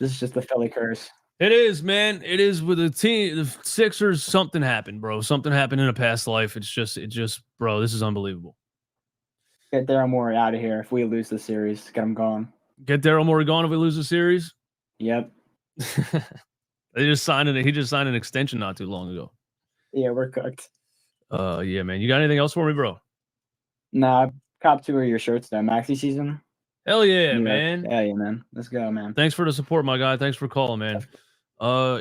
This is just the Philly curse. It is, man. It is with the team. The Sixers, something happened, bro. Something happened in a past life. It just, bro, this is unbelievable. Get Daryl Morey out of here if we lose the series. Get him gone. Get Daryl Morey gone if we lose the series? Yep. He just signed an extension not too long ago. Yeah, we're cooked. Yeah, man. You got anything else for me, bro? Nah, I copped 2 of your shirts though. Maxi season. Hell yeah, man. Yeah, man. Let's go, man. Thanks for the support, my guy. Thanks for calling, man.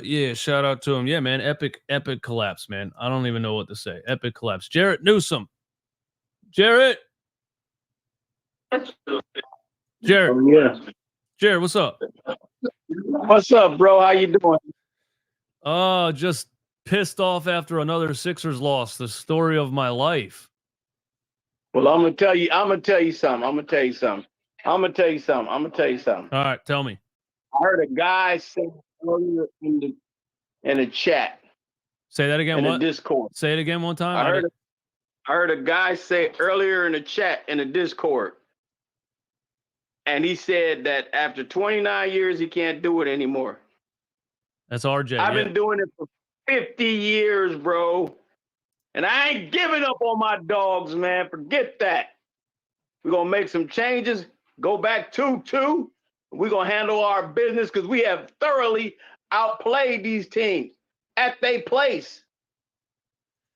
Yeah, shout out to him. Yeah, man. Epic collapse, man. I don't even know what to say. Epic collapse. Jarrett Newsom. Jarrett. Jarrett. Oh, yeah. Jarrett, what's up? What's up, bro? How you doing? Just pissed off after another Sixers loss. The story of my life. Well, I'm gonna tell you something. All right, tell me. I heard a guy say earlier in the chat. Say that again. In What? the Discord. Say it again one time. I heard a guy say earlier in the chat in the Discord, and he said that after 29 years he can't do it anymore. That's RJ. I've been doing it for 50 years, bro. And I ain't giving up on my dogs, man. Forget that. We're going to make some changes, go back 2-2. We're going to handle our business because we have thoroughly outplayed these teams at their place.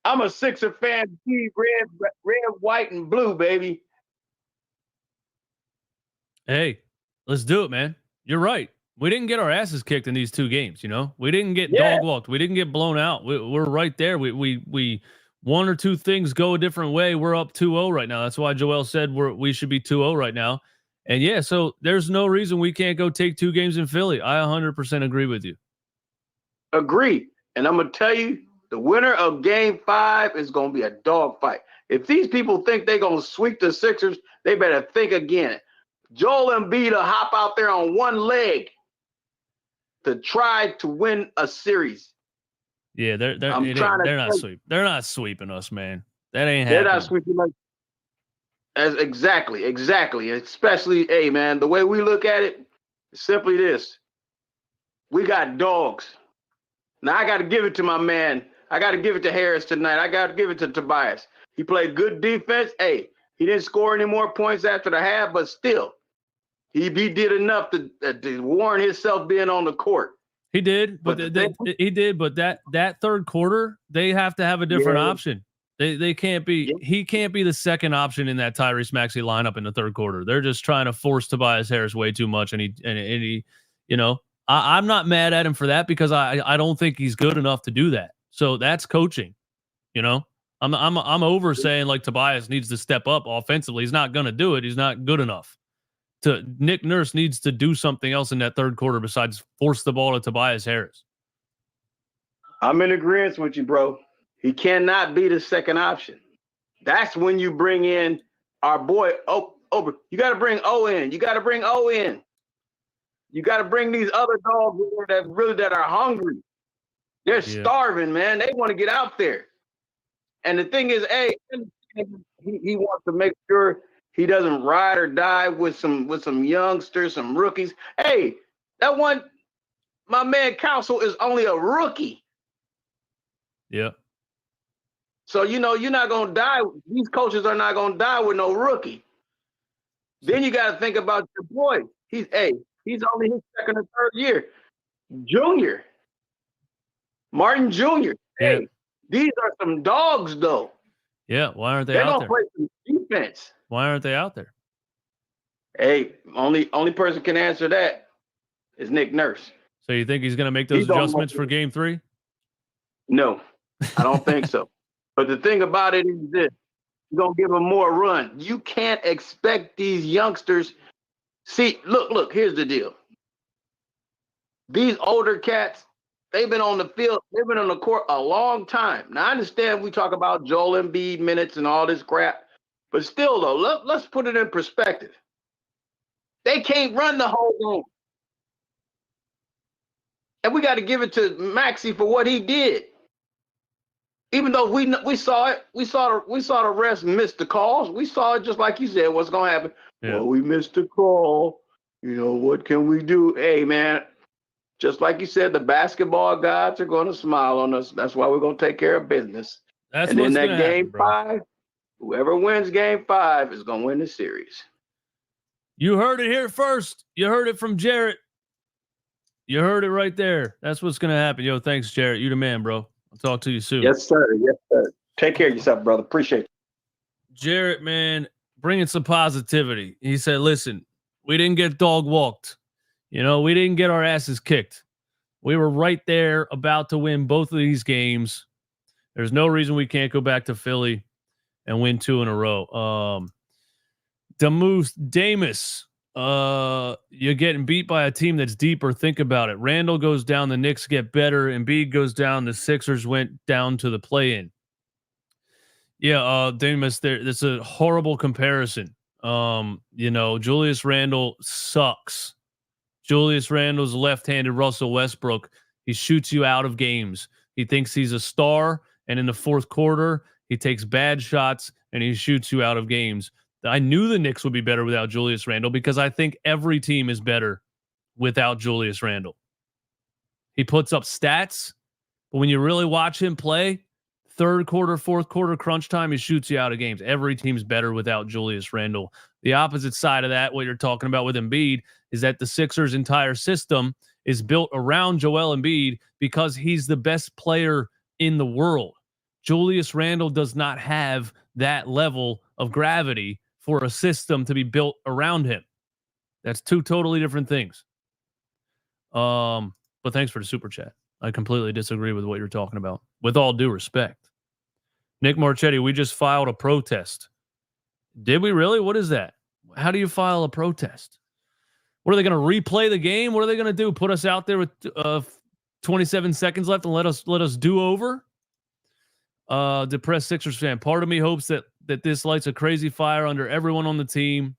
I'm a Sixer fan, red, white, and blue, baby. Hey, let's do it, man. You're right. We didn't get our asses kicked in these 2 games, you know? We didn't get dog walked. We didn't get blown out. We're right there. We one or two things go a different way. We're up 2-0 right now. That's why Joel said we should be 2-0 right now. And yeah, so there's no reason we can't go take 2 games in Philly. I 100% agree with you. Agree. And I'm going to tell you, the winner of Game 5 is going to be a dogfight. If these people think they're going to sweep the Sixers, they better think again. Joel Embiid will hop out there on one leg to try to win a series. Yeah, they're not sweeping us, man. That ain't happening. They're not sweeping us. Exactly. Especially, hey, man, the way we look at it is simply this. We got dogs. Now, I got to give it to my man. I got to give it to Harris tonight. I got to give it to Tobias. He played good defense. Hey, he didn't score any more points after the half, but still, he did enough to warrant himself being on the court. He did, but that third quarter, they have to have a different option. They can't be. He can't be the second option in that Tyrese Maxey lineup in the third quarter. They're just trying to force Tobias Harris way too much, and he, you know, I'm not mad at him for that because I don't think he's good enough to do that. So that's coaching, you know. I'm over saying like Tobias needs to step up offensively. He's not gonna do it. He's not good enough. Nick Nurse needs to do something else in that third quarter besides force the ball to Tobias Harris. I'm in agreement with you, bro. He cannot be the second option. That's when you bring in our boy over. You got to bring O in. You got to bring these other dogs in there that are hungry. They're starving, man. They want to get out there. And the thing is, hey, he wants to make sure he doesn't ride or die with some youngsters, some rookies. Hey, that one, my man Council is only a rookie. Yeah. So you're not gonna die. These coaches are not gonna die with no rookie. Then you got to think about your boy. He's only his second or third year. Junior. Martin Jr. Hey, these are some dogs, though. Yeah, why aren't they They're out gonna there? play some defense. Why aren't they out there? Hey, only person can answer that is Nick Nurse. So you think he's going to make those adjustments for Game 3? No, I don't think so. But the thing about it is this: you're gonna give them more run. You can't expect these youngsters. See, look. Here's the deal. These older cats, they've been on the field, they've been on the court a long time. Now, I understand we talk about Joel Embiid minutes and all this crap, but still, though, let's put it in perspective. They can't run the whole game. And we got to give it to Maxey for what he did. Even though we saw it, we saw the refs miss the calls. We saw it just like you said, what's going to happen. Yeah. Well, we missed the call. What can we do? Hey, man. Just like you said, the basketball gods are going to smile on us. That's why we're going to take care of business. That's and what's then that game happen, 5, whoever wins game 5 is going to win the series. You heard it here first. You heard it from Jarrett. You heard it right there. That's what's going to happen. Yo, thanks, Jarrett. You the man, bro. I'll talk to you soon. Yes, sir. Yes, sir. Take care of yourself, brother. Appreciate it. Jarrett, man, bringing some positivity. He said, listen, we didn't get dog walked. We didn't get our asses kicked. We were right there about to win both of these games. There's no reason we can't go back to Philly and win 2 in a row. Damus, you're getting beat by a team that's deeper. Think about it. Randall goes down, the Knicks get better. Embiid goes down, the Sixers went down to the play-in. Yeah, Damus, that's a horrible comparison. Julius Randle sucks. Julius Randle's left-handed Russell Westbrook. He shoots you out of games. He thinks he's a star, and in the fourth quarter, he takes bad shots, and he shoots you out of games. I knew the Knicks would be better without Julius Randle because I think every team is better without Julius Randle. He puts up stats, but when you really watch him play, third quarter, fourth quarter, crunch time, he shoots you out of games. Every team's better without Julius Randle. The opposite side of that, what you're talking about with Embiid, is that the Sixers' entire system is built around Joel Embiid because he's the best player in the world. Julius Randle does not have that level of gravity for a system to be built around him. That's 2 totally different things. But thanks for the super chat. I completely disagree with what you're talking about, with all due respect. Nick Marchetti, we just filed a protest. Did we really? What is that? How do you file a protest? What are they going to replay the game? What are they going to do? Put us out there with 27 seconds left and let us do over? Depressed Sixers fan. Part of me hopes that this lights a crazy fire under everyone on the team,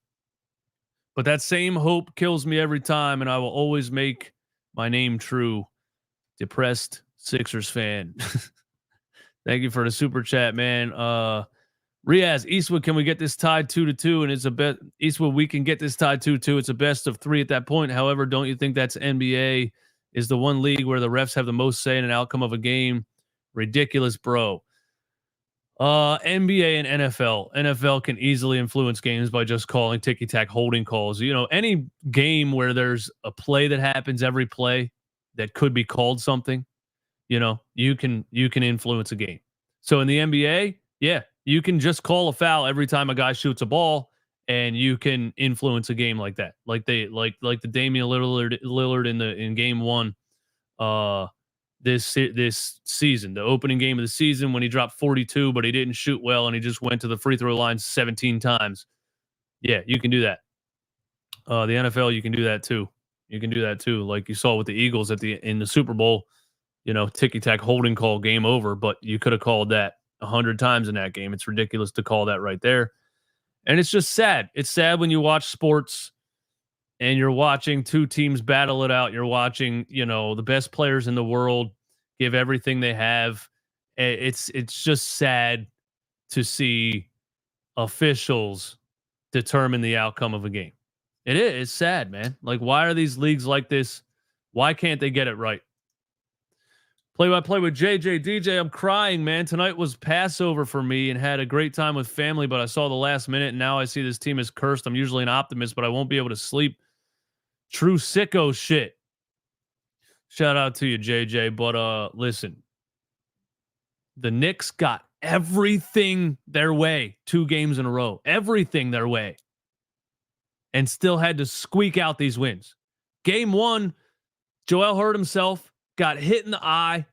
but that same hope kills me every time, and I will always make my name true. Depressed Sixers fan. Thank you for the super chat, man. Riaz, Eastwood, can we get this tied 2-2? And it's a bet. Eastwood, we can get this tied 2-2. It's a best of 3 at that point. However, don't you think that's NBA is the one league where the refs have the most say in an outcome of a game? Ridiculous, bro. NBA and NFL. NFL can easily influence games by just calling ticky-tack holding calls. Any game where there's a play that happens every play that could be called something, you can influence a game. So in the NBA, yeah, you can just call a foul every time a guy shoots a ball, and you can influence a game like that. Like the Damian Lillard in game 1 this season, the opening game of the season, when he dropped 42, but he didn't shoot well and he just went to the free throw line 17 times. Yeah, you can do that. The NFL, you can do that too. You can do that too. Like you saw with the Eagles in the Super Bowl, ticky-tack holding call, game over, but you could have called that 100 times in that game. It's ridiculous to call that right there. And it's just sad. It's sad when you watch sports and you're watching two teams battle it out. You're watching, the best players in the world give everything they have. It's just sad to see officials determine the outcome of a game. It is. It's sad, man. Like, why are these leagues like this? Why can't they get it right? Play-by-play with DJ. I'm crying, man. Tonight was Passover for me and had a great time with family, but I saw the last minute, and now I see this team is cursed. I'm usually an optimist, but I won't be able to sleep. True sicko shit. Shout out to you, JJ. But listen, the Knicks got everything their way 2 games in a row. Everything their way. And still had to squeak out these wins. Game 1, Joel hurt himself, got hit in the eye,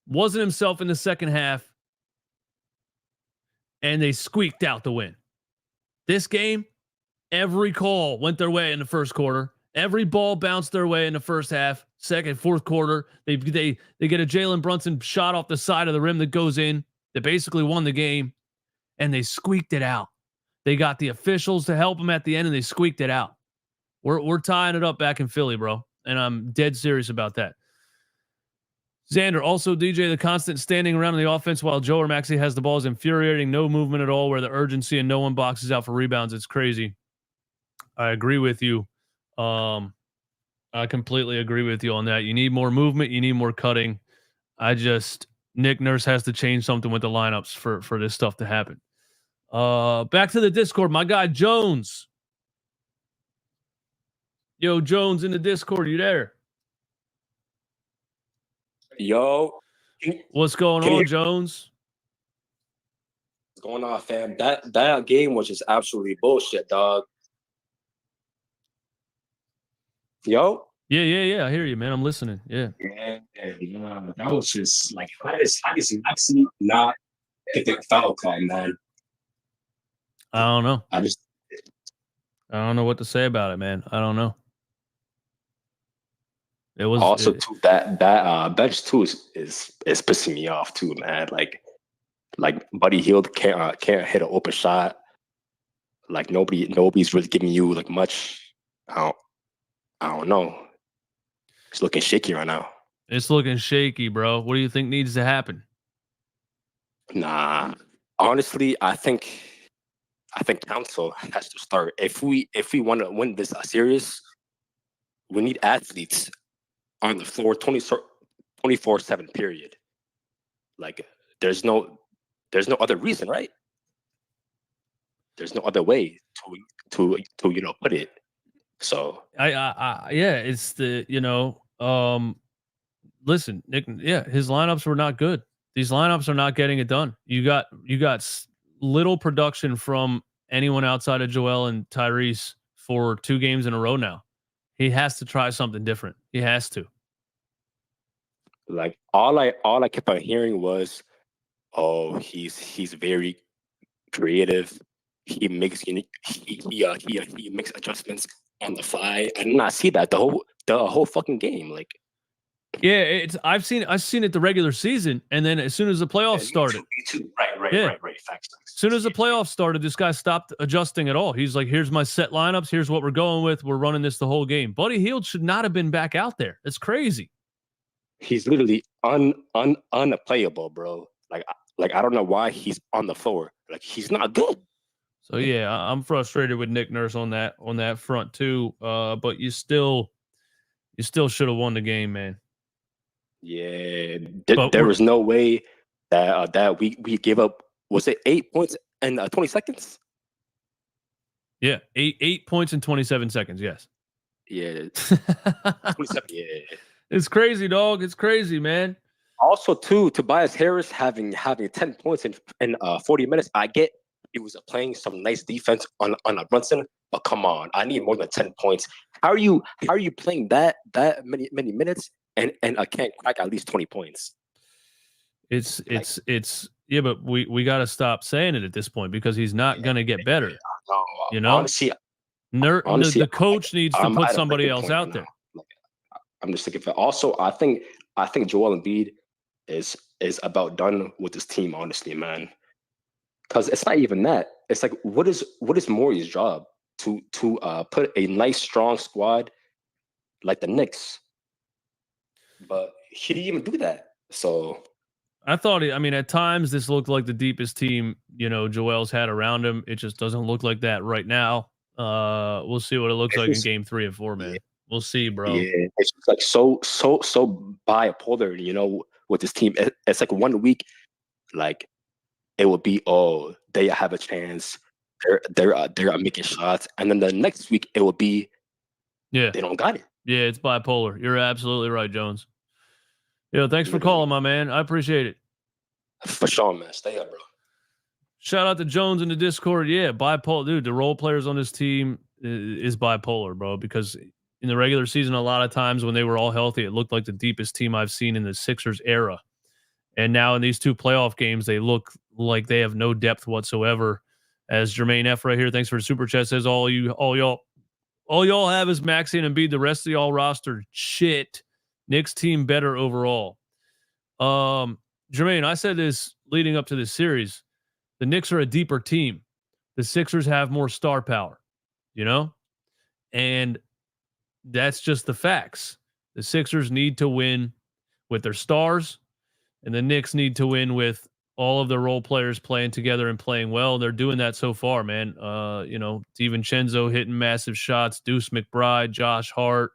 wasn't himself in the second half, and they squeaked out the win. This game, every call went their way in the first quarter. Every ball bounced their way in the first half, second, fourth quarter. They get a Jalen Brunson shot off the side of the rim that goes in. They basically won the game, and they squeaked it out. They got the officials to help them at the end, and they squeaked it out. We're tying it up back in Philly, bro, and I'm dead serious about that. Xander, also DJ, the constant standing around in the offense while Joe or Maxey has the ball is infuriating. No movement at all where the urgency and no one boxes out for rebounds. It's crazy. I agree with you. I completely agree with you on that. You need more movement. You need more cutting. Nick Nurse has to change something with the lineups for this stuff to happen. Back to the Discord. My guy, Jones. Yo, Jones in the Discord. You there? Yo, what's going on, Jones? What's going on, fam? That game was just absolutely bullshit, dog. Yo, yeah. I hear you, man. I'm listening. Yeah. That was just like, how does Maxey not get the foul call, man? I don't know. I don't know what to say about it, man. I don't know. It was also too that bench too is pissing me off too, man. Like Buddy Hield can't hit an open shot. Like nobody's really giving you like much. I don't know. It's looking shaky right now. It's looking shaky, bro. What do you think needs to happen? Nah, honestly, I think Council has to start. If we want to win this series, we need athletes on the floor 24/7 period. Like there's no other reason, right? There's no other way to put it. So it's the listen, Nick, his lineups were not good. These lineups are not getting it done. You got little production from anyone outside of Joel and Tyrese for 2 games in a row now. He has to try something different. He has to. Like all I kept on hearing was, oh, he's very creative. He makes he makes adjustments on the fly. I did not see that the whole fucking game. Like, yeah, I've seen it the regular season, and then as soon as the playoffs started, me too. Right. Facts. As soon as the playoffs started, this guy stopped adjusting at all. He's like, here's my set lineups. Here's what we're going with. We're running this the whole game. Buddy Hield should not have been back out there. It's crazy. He's literally unplayable, bro. Like I don't know why he's on the floor. Like he's not good. So yeah, I'm frustrated with Nick Nurse on that front too. But you still should have won the game, man. Yeah, there was no way that we gave up. Was it 8 points in 20 seconds? Yeah, 8 points in 27 seconds. Yes. Yeah, 27. Yeah, it's crazy, dog. It's crazy, man. Also, too, Tobias Harris having 10 points in 40 minutes. I get he was playing some nice defense on a Brunson, but come on, I need more than 10 points. How are you playing that many minutes and I can't crack at least 20 points? It's yeah, but we got to stop saying it at this point because he's not going to get better. Honestly, the coach needs to put somebody else out there. I'm just thinking. Also, I think Joel Embiid is about done with this team. Honestly, man, because it's not even that. It's like what is Morey's job? to put a nice strong squad like the Knicks, but he didn't even do that. So I thought, at times this looked like the deepest team, Joel's had around him. It just doesn't look like that right now. We'll see what it looks like in game 3 and 4, man. We'll see, bro. yeah, it's just like so bipolar, with this team. It's like 1 week, like it would be, oh, they have a chance. They're making shots, and then the next week it would be, yeah, they don't got it. Yeah, it's bipolar. You're absolutely right, Jones. Thanks for calling, my man. I appreciate it. For sure, man. Stay up, bro. Shout out to Jones in the Discord. Yeah, bipolar. Dude, the role players on this team is bipolar, bro, because in the regular season, a lot of times when they were all healthy, it looked like the deepest team I've seen in the Sixers era. And now in these 2 playoff games, they look like they have no depth whatsoever. As Jermaine F right here, thanks for the super chat, says all y'all have is Maxey and Embiid. The rest of y'all roster shit. Knicks team better overall. Jermaine, I said this leading up to this series. The Knicks are a deeper team. The Sixers have more star power, and that's just the facts. The Sixers need to win with their stars, and the Knicks need to win with all of the role players playing together and playing well. They're doing that so far, man. DiVincenzo hitting massive shots, Deuce McBride, Josh Hart.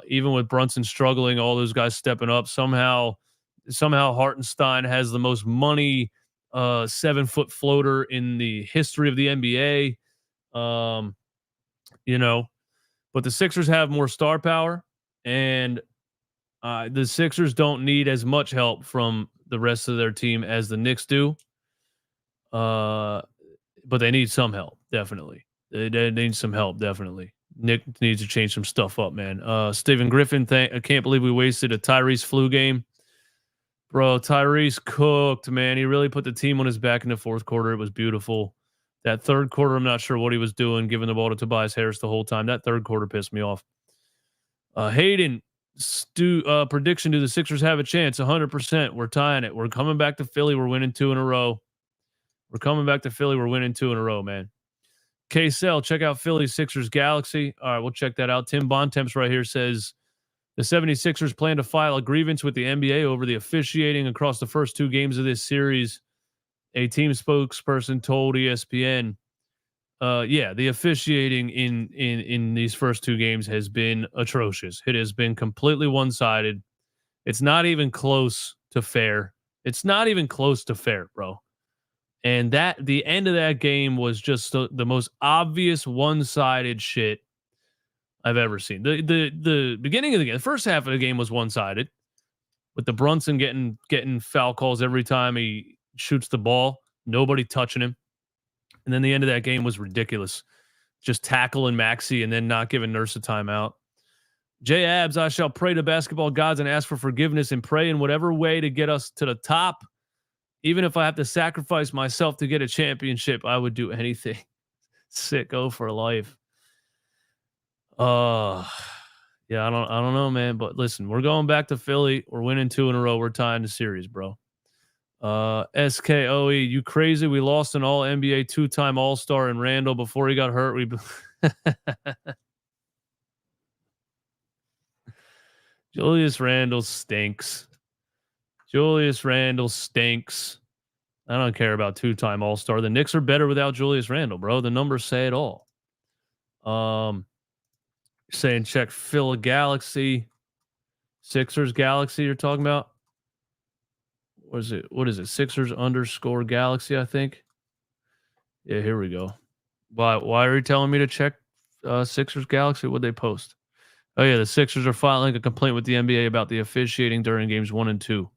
Even with Brunson struggling, all those guys stepping up. Somehow Hartenstein has the most money 7-foot floater in the history of the NBA. But the Sixers have more star power, and the Sixers don't need as much help from the rest of their team as the Knicks do. But they need some help, definitely. They need some help, definitely. Nick needs to change some stuff up, man. Stephen Griffin, I can't believe we wasted a Tyrese flu game. Bro, Tyrese cooked, man. He really put the team on his back in the 4th quarter. It was beautiful. That 3rd quarter, I'm not sure what he was doing, giving the ball to Tobias Harris the whole time. That 3rd quarter pissed me off. Hayden, prediction, do the Sixers have a chance? 100%. We're tying it. We're coming back to Philly. We're winning 2 in a row. We're winning 2 in a row, man. K-Cell, check out Philly Sixers Galaxy. All right, we'll check that out. Tim Bontemps right here says the 76ers plan to file a grievance with the NBA over the officiating across the first 2 games of this series. A team spokesperson told ESPN, the officiating in these first 2 games has been atrocious. It has been completely one-sided. It's not even close to fair. Bro. And the end of that game was just the most obvious one-sided shit I've ever seen. The beginning of the game, the first half of the game was one-sided, with the Brunson getting foul calls every time he shoots the ball, nobody touching him. And then the end of that game was ridiculous. Just tackling Maxey and then not giving Nurse a timeout. J Abs, I shall pray to basketball gods and ask for forgiveness and pray in whatever way to get us to the top. Even if I have to sacrifice myself to get a championship, I would do anything. Sicko for life. Yeah, I don't know, man. But listen, we're going back to Philly. We're winning 2 in a row. We're tying the series, bro. SKOE, you crazy? We lost an all NBA 2-time All-Star in Randall before he got hurt. Julius Randle stinks. I don't care about 2-time All-Star. The Knicks are better without Julius Randle, bro. The numbers say it all. Saying check Phil Galaxy. Sixers Galaxy you're talking about? What is it? Sixers _ Galaxy, I think. Yeah, here we go. Why are you telling me to check Sixers Galaxy? What'd they post? Oh, yeah, the Sixers are filing a complaint with the NBA about the officiating during games 1 and 2.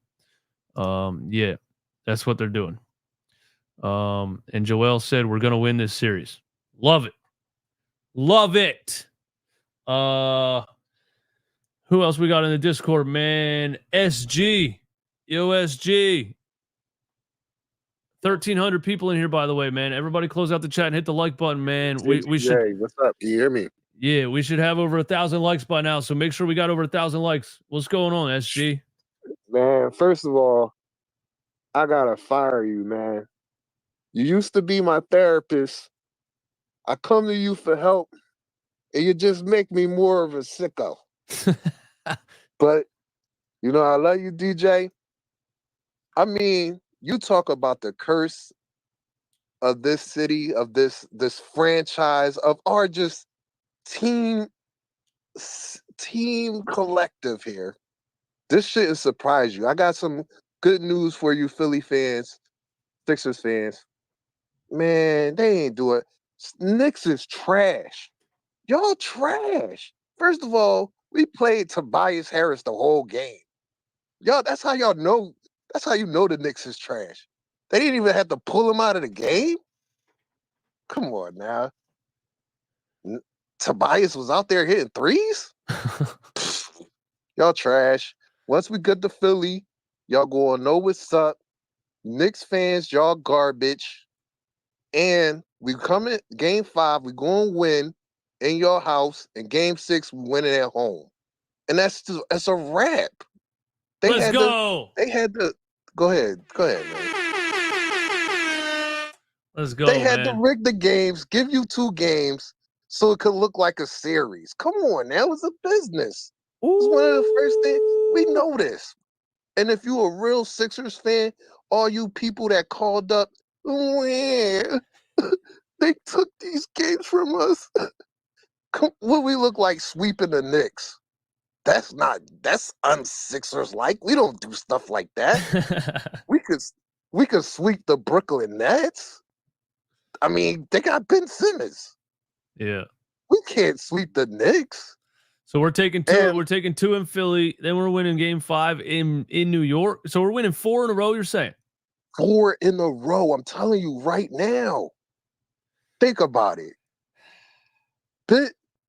Yeah, that's what they're doing. And Joel said, we're going to win this series. Love it. Who else we got in the Discord, man? SG. Yo, SG. 1,300 people in here, by the way, man. Everybody close out the chat and hit the like button, man. We should. Hey, what's up? Do you hear me? Yeah, we should have over 1,000 likes by now. So make sure we got over 1,000 likes. What's going on, SG? Man, first of all, I gotta fire you, man. You used to be my therapist. I come to you for help, and you just make me more of a sicko. But you know, I love you, DJ. I mean, you talk about the curse of this city, of this franchise, of our just team team collective here. This shouldn't surprise you. I got some good news for you, Philly fans, Sixers fans. Man, they ain't do it. Knicks is trash. Y'all trash. First of all, we played Tobias Harris the whole game. Y'all, that's how y'all know. That's how you know the Knicks is trash. They didn't even have to pull him out of the game. Come on now. Tobias was out there hitting threes. Y'all trash. Once we get to Philly, y'all gonna know what's up. Knicks fans, y'all garbage. And we come in game 5, we gonna win in your house. In game 6, we winning at home. And that's a wrap. Let's go. They had to go ahead, man. Let's go, They had man. to rig the games, give you 2 games so it could look like a series. Come on, that was a business. It was one of the first things. We know this. And if you a real Sixers fan, all you people that called up, they took these games from us. What we look like sweeping the Knicks? That's un-Sixers like. We don't do stuff like that. we could sweep the Brooklyn Nets. I mean, they got Ben Simmons. Yeah. We can't sweep the Knicks. So we're taking 2. We're taking 2 in Philly. Then we're winning game 5 in New York. So we're winning 4 in a row. You're saying 4 in a row. I'm telling you right now. Think about it.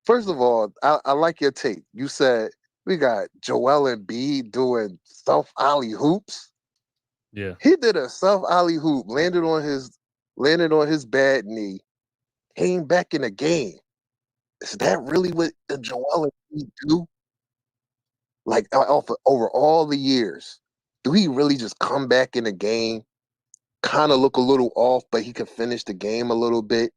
First of all, I like your take. You said we got Joel Embiid doing self alley hoops. Yeah. He did a self alley hoop, landed on his bad knee, came back in the game. Is that really what Joel Embiid do? Like over all the years, do he really just come back in the game, kind of look a little off, but he can finish the game a little bit?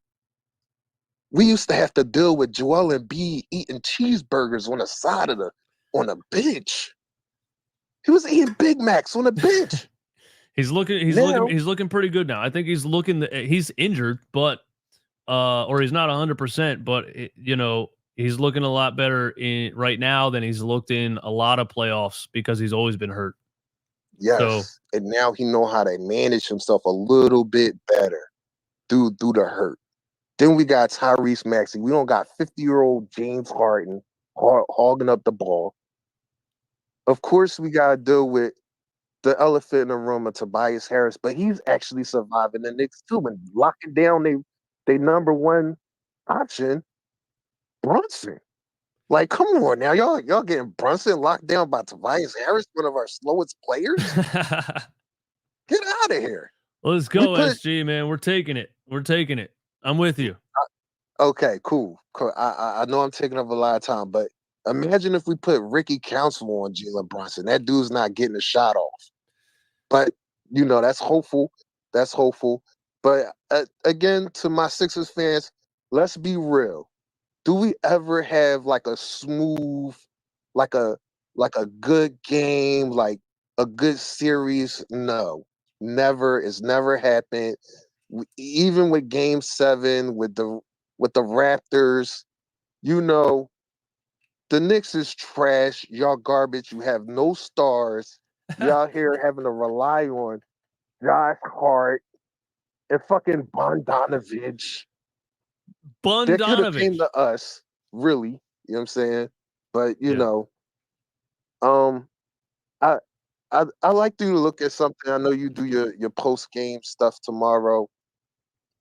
We used to have to deal with Joel Embiid eating cheeseburgers on the bench. He was eating Big Macs on the bench. he's looking pretty good now. I think he's injured, but or he's not 100%, but he's looking a lot better right now than he's looked in a lot of playoffs because he's always been hurt. Yes, so, and now he know how to manage himself a little bit better through the hurt. Then we got Tyrese Maxey. We don't got 50-year-old James Harden hogging up the ball. Of course, we got to deal with the elephant in the room of Tobias Harris, but he's actually surviving the Knicks too and locking down they number 1 option, Brunson. Like, come on now, y'all getting Brunson locked down by Tobias Harris, one of our slowest players. Get out of here. Let's go, SG, man. We're taking it. I'm with you. Okay, cool. I know I'm taking up a lot of time, but imagine if we put Ricky Council on Jalen Brunson. That dude's not getting a shot off. But, that's hopeful. But again, to my Sixers fans, let's be real. Do we ever have like a smooth, like a good game, like a good series? No, never. It's never happened. Even with Game 7 with the Raptors, the Knicks is trash. Y'all garbage. You have no stars. You're out here having to rely on Josh Hart and fucking Bogdanovich. They could have came to us, really. You know what I'm saying? But I like you to look at something. I know you do your post game stuff tomorrow.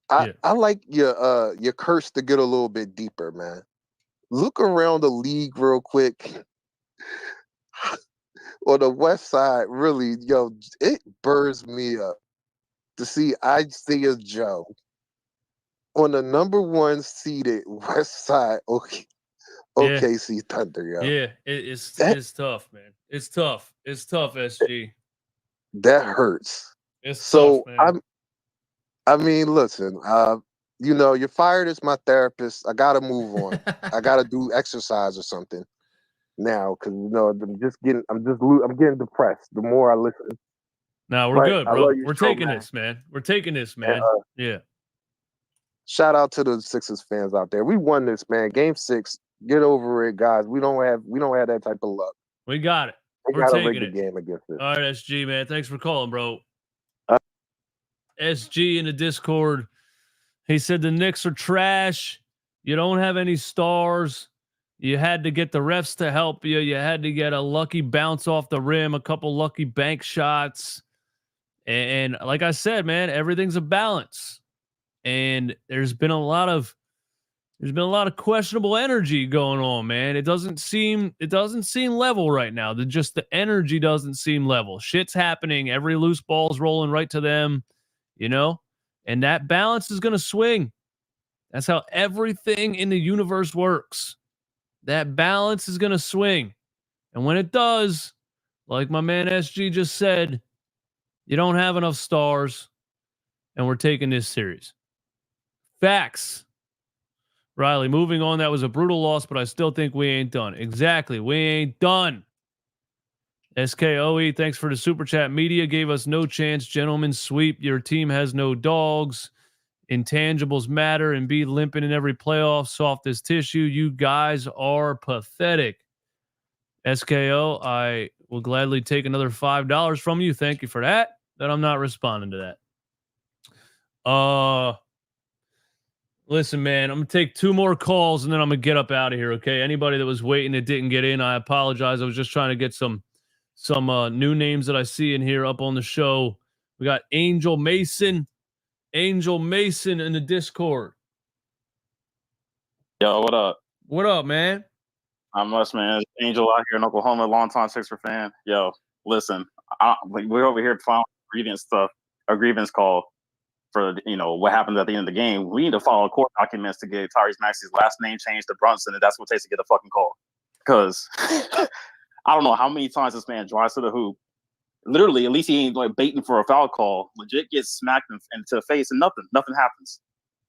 I like your curse to get a little bit deeper, man. Look around the league real quick. On the West Side, really, it burns me up to see Isaiah Joe on the number 1 seeded West Side OKC Thunder, yo. Yeah, it's tough, man. It's tough, SG. That hurts. It's tough, man. I mean, listen, you're fired as my therapist. I gotta move on. I gotta do exercise or something now because I'm getting depressed the more I listen. No, we're But good, I bro. love your We're show, taking man. this, man. We're taking this, And, man. Yeah. shout out to the Sixers fans out there. We won this, man. Game 6. Get over it, guys. We don't have that type of luck. We got it. They We're gotta taking rig the it. game against us. All right, SG, man. Thanks for calling, bro. SG in the Discord. He said the Knicks are trash. You don't have any stars. You had to get the refs to help you. You had to get a lucky bounce off the rim, a couple lucky bank shots. And like I said, man, everything's a balance. And there's been a lot of questionable energy going on, man. It doesn't seem level right now. The energy doesn't seem level. Shit's happening. Every loose ball's rolling right to them, and that balance is going to swing. That's how everything in the universe works. That balance is going to swing. And when it does, like my man SG just said, you don't have enough stars, and we're taking this series. Facts. Riley, moving on. That was a brutal loss, but I still think we ain't done. Exactly. We ain't done. SKOE, thanks for the super chat. Media gave us no chance. Gentlemen sweep. Your team has no dogs. Intangibles matter. Embiid limping in every playoff. Soft as tissue. You guys are pathetic. SKO, I will gladly take another $5 from you. Thank you for that. But I'm not responding to that. Listen, man, I'm going to take 2 more calls and then I'm going to get up out of here, okay? Anybody that was waiting that didn't get in, I apologize. I was just trying to get some new names that I see in here up on the show. We got Angel Mason in the Discord. Yo, what up? What up, man? Not much, man. Angel out here in Oklahoma, longtime Sixer fan. Yo, listen, we're over here filing a grievance call for what happened at the end of the game. We need to follow court documents to get Tyrese Maxey's last name changed to Brunson, and that's what it takes to get a fucking call. Because I don't know how many times this man drives to the hoop. Literally, at least he ain't like baiting for a foul call. Legit gets smacked into the face and nothing happens.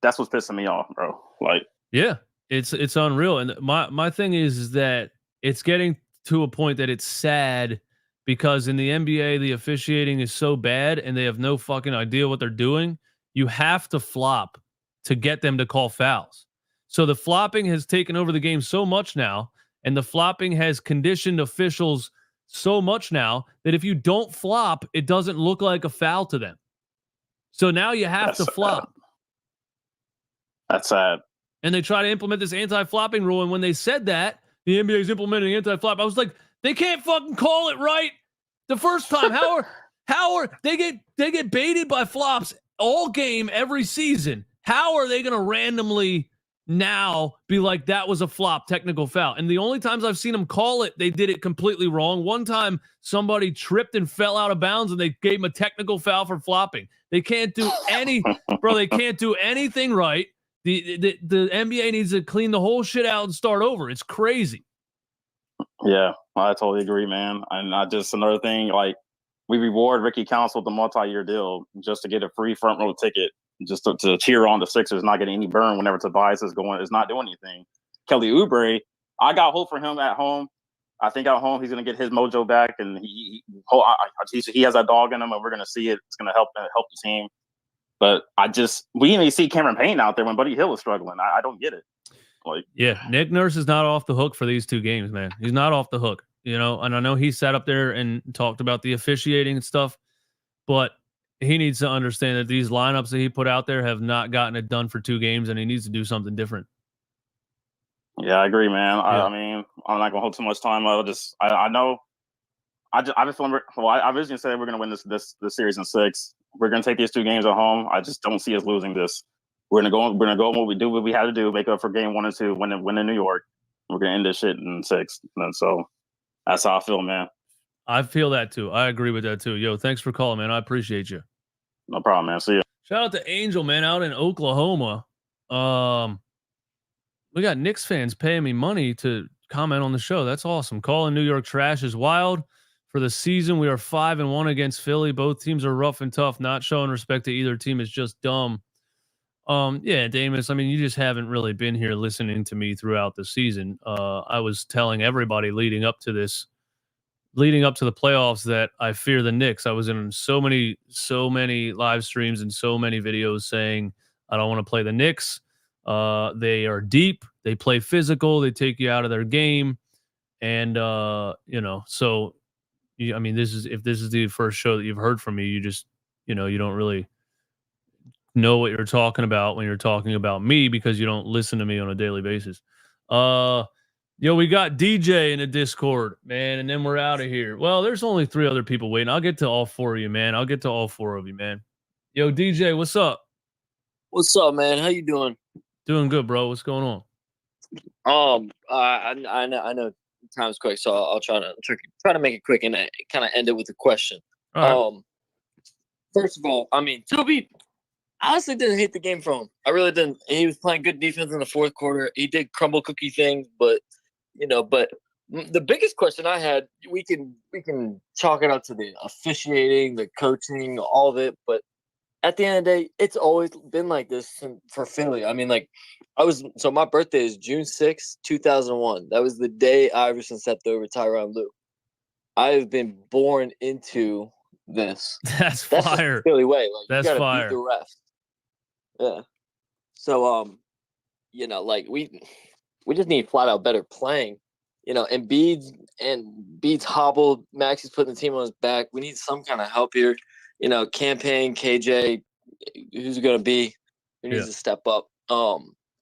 That's what's pissing me off, bro. Like, yeah, it's unreal. And my thing is that it's getting to a point that it's sad because in the NBA, the officiating is so bad and they have no fucking idea what they're doing. You have to flop to get them to call fouls. So the flopping has taken over the game so much now, and the flopping has conditioned officials so much now that if you don't flop, it doesn't look like a foul to them. So now you have to flop. That's sad. And they try to implement this anti-flopping rule, and when they said that, the NBA is implementing anti-flop, I was like, they can't fucking call it right the first time. How are they get baited by flops all game every season? How are they going to randomly now be like, that was a flop, technical foul? And the only times I've seen them call it, they did it completely wrong. One time somebody tripped and fell out of bounds and they gave him a technical foul for flopping. They can't do they can't do anything right. The NBA needs to clean the whole shit out and start over. It's crazy. Yeah, I totally agree, man. And another thing, like, we reward Ricky Council with a multi-year deal just to get a free front row ticket, just to cheer on the Sixers, not getting any burn whenever Tobias is not doing anything. Kelly Oubre, I got hope for him at home. I think at home he's going to get his mojo back, and he has that dog in him, and we're going to see it. It's going to help the team. But we didn't even see Cameron Payne out there when Buddy Hield was struggling. I don't get it. Like, yeah, Nick Nurse is not off the hook for these 2 games, man. He's not off the hook, and I know he sat up there and talked about the officiating and stuff, but he needs to understand that these lineups that he put out there have not gotten it done for 2 games, and he needs to do something different. Yeah, I agree, man. Yeah. I mean, I'm not gonna hold too much time. I know. I just remember. Well, I originally said we're gonna win this series in 6. We're gonna take these 2 games at home. I just don't see us losing this. We're gonna go what we do, what we had to do, make up for game 1 and 2, win in New York. We're gonna end this shit in 6. And so that's how I feel, man. I feel that too. I agree with that too. Yo, thanks for calling, man. I appreciate you. No problem, man. See you. Shout out to Angel, man, out in Oklahoma. We got Knicks fans paying me money to comment on the show. That's awesome. Calling New York trash is wild. For the season, we are 5-1 against Philly. Both teams are rough and tough. Not showing respect to either team is just dumb. Yeah, Damus, I mean, you just haven't really been here listening to me throughout the season. I was telling everybody leading up to the playoffs that I fear the Knicks. I was in so many live streams and so many videos saying I don't want to play the Knicks. They are deep, they play physical, they take you out of their game. And so I mean, if this is the first show that you've heard from me, you just, you don't really know what you're talking about when you're talking about me because you don't listen to me on a daily basis. We got DJ in the Discord, man, and then we're out of here. Well, there's only 3 other people waiting. I'll get to all 4 of you, man. I'll get to all 4 of you, man. Yo, DJ, what's up? What's up, man? How you doing? Doing good, bro. What's going on? I know time's quick, so I'll try to make it quick and kind of end it with a question. All right. First of all, I mean, Toby, I honestly didn't hate the game from him. I really didn't. He was playing good defense in the fourth quarter. He did crumble cookie things, but the biggest question I had, we can chalk it up to the officiating, the coaching, all of it. But at the end of the day, it's always been like this for Philly. I mean, my birthday is June 6th, 2001. That was the day Iverson stepped over Tyronn Lue. I have been born into this. That's fire. Just the Philly way. That's you gotta fire. beat the refs. Yeah. So we just need flat out better playing. Embiid's hobbled. Maxey's putting the team on his back. We need some kind of help here. Campaign, KJ, who's it gonna be? Who needs to step up?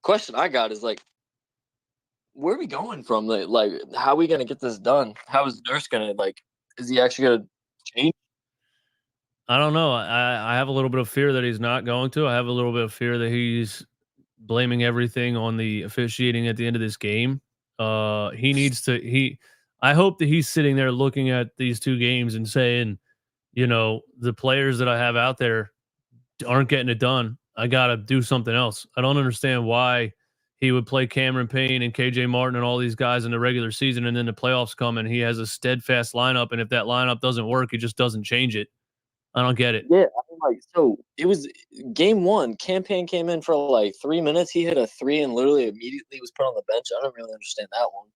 Question I got is where are we going from? How are we gonna get this done? How is Nurse gonna is he actually gonna change? I don't know. I have a little bit of fear that he's not going to. I have a little bit of fear that he's blaming everything on the officiating at the end of this game. He needs to. I hope that he's sitting there looking at these 2 games and saying, the players that I have out there aren't getting it done. I got to do something else. I don't understand why he would play Cameron Payne and KJ Martin and all these guys in the regular season, and then the playoffs come and he has a steadfast lineup. And if that lineup doesn't work, he just doesn't change it. I don't get it. Yeah, so it was game 1. Campaign came in for 3 minutes. He hit a 3 and literally immediately was put on the bench. I don't really understand that one.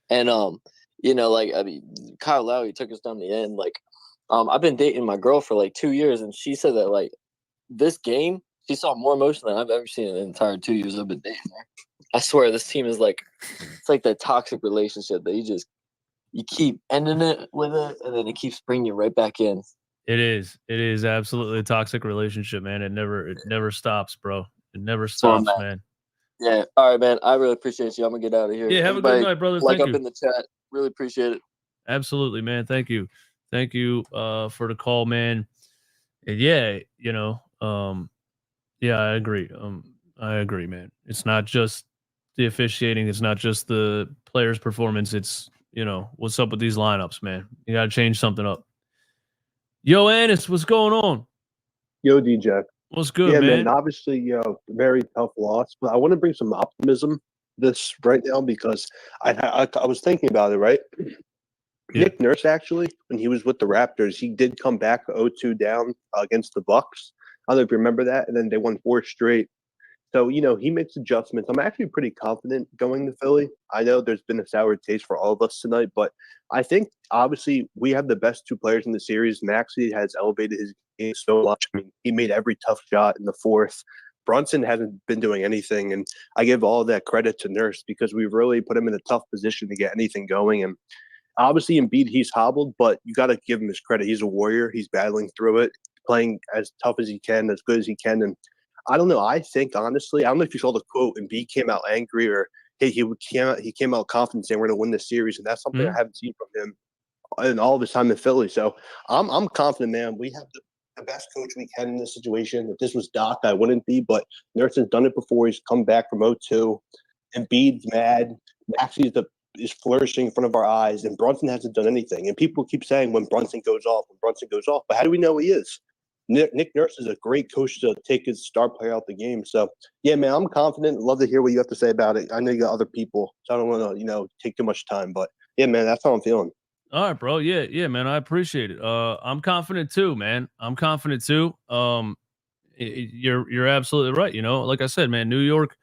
And Kyle Lowry took us down the end. I've been dating my girl for 2 years, and she said that this game she saw more emotion than I've ever seen in the entire 2 years I've been dating her. I swear this team is it's like that toxic relationship that you keep ending it with it, and then it keeps bringing you right back in. It is absolutely a toxic relationship, man. It never stops, bro. It never stops, man. Yeah. All right, man. I really appreciate you. I'm gonna get out of here. Yeah, have a good night, brother. Thank you. In the chat. Really appreciate it. Absolutely, man. Thank you for the call, man. And yeah, I agree. I agree, man. It's not just the officiating. It's not just the players' performance. It's what's up with these lineups, man. You got to change something up. Yo, Anis, what's going on? Yo, DJ. What's good, yeah, man? Obviously, very tough loss, but I want to bring some optimism this right now because I was thinking about it, right? Yeah. Nick Nurse, actually, when he was with the Raptors, he did come back 0-2 down against the Bucks. I don't know if you remember that, and then they won 4 straight. So, he makes adjustments. I'm actually pretty confident going to Philly. I know there's been a sour taste for all of us tonight, but I think, obviously, we have the best 2 players in the series. Maxey has elevated his game so much. I mean, he made every tough shot in the fourth. Brunson hasn't been doing anything, and I give all that credit to Nurse because we've really put him in a tough position to get anything going. And obviously, Embiid, he's hobbled, but you got to give him his credit. He's a warrior. He's battling through it, playing as tough as he can, as good as he can, and I don't know. I think, honestly, I don't know if you saw the quote, Embiid came out angry or he came out confident saying we're going to win this series, and that's something I haven't seen from him in all of his time in Philly. So I'm confident, man. We have the best coach we can in this situation. If this was Doc, I wouldn't be, but Nurse has done it before. He's come back from 0-2. Embiid's mad. Maxey is flourishing in front of our eyes, and Brunson hasn't done anything. And people keep saying when Brunson goes off, but how do we know he is? Nick Nurse is a great coach to take his star player out the game. So, yeah, man, I'm confident. Love to hear what you have to say about it. I know you got other people, so I don't want to, take too much time. But, yeah, man, that's how I'm feeling. All right, bro. Yeah, man, I appreciate it. I'm confident too, man. I'm confident too. You're absolutely right. You know, like I said, man, New York,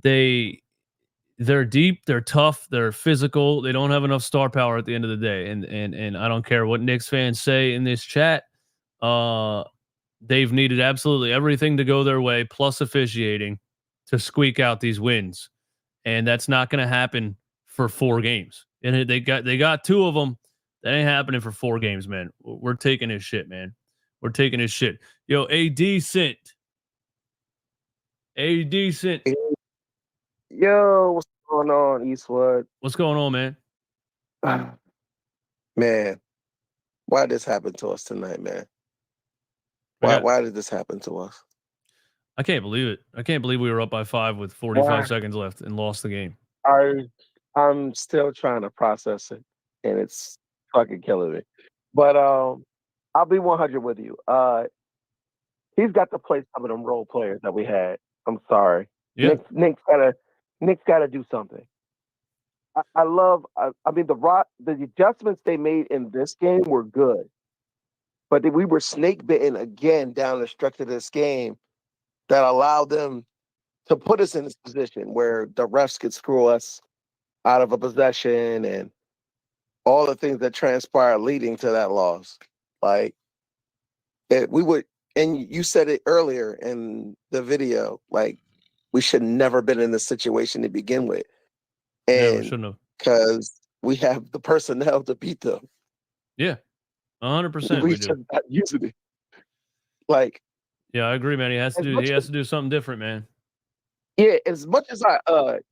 they're deep, they're tough, they're physical. They don't have enough star power at the end of the day. And I don't care what Knicks fans say in this chat. They've needed absolutely everything to go their way, plus officiating, to squeak out these wins. And that's not going to happen for 4 games. And they got 2 of them. That ain't happening for 4 games, man. We're taking his shit, man. We're taking his shit. Yo, a decent. Yo, what's going on, Eastwood? What's going on, man? Man, why did this happen to us tonight, man? Why did this happen to us? I can't believe it. I can't believe we were up by 5 with 45 seconds left and lost the game. I'm still trying to process it, and it's fucking killing me. But I'll be 100 with you. He's got to play some of them role players that we had. I'm sorry. Yeah. Knicks gotta do something. I mean the adjustments they made in this game were good, but we were snake bitten again down the stretch of this game that allowed them to put us in this position where the refs could screw us out of a possession and all the things that transpired leading to that loss. Like and you said it earlier in the video, like we should never been in this situation to begin with. And we shouldn't have. Because we have the personnel to beat them. Yeah. 100% we do. Should not use it. Like, yeah, I agree, man. He has to do something different, man. Yeah, as much as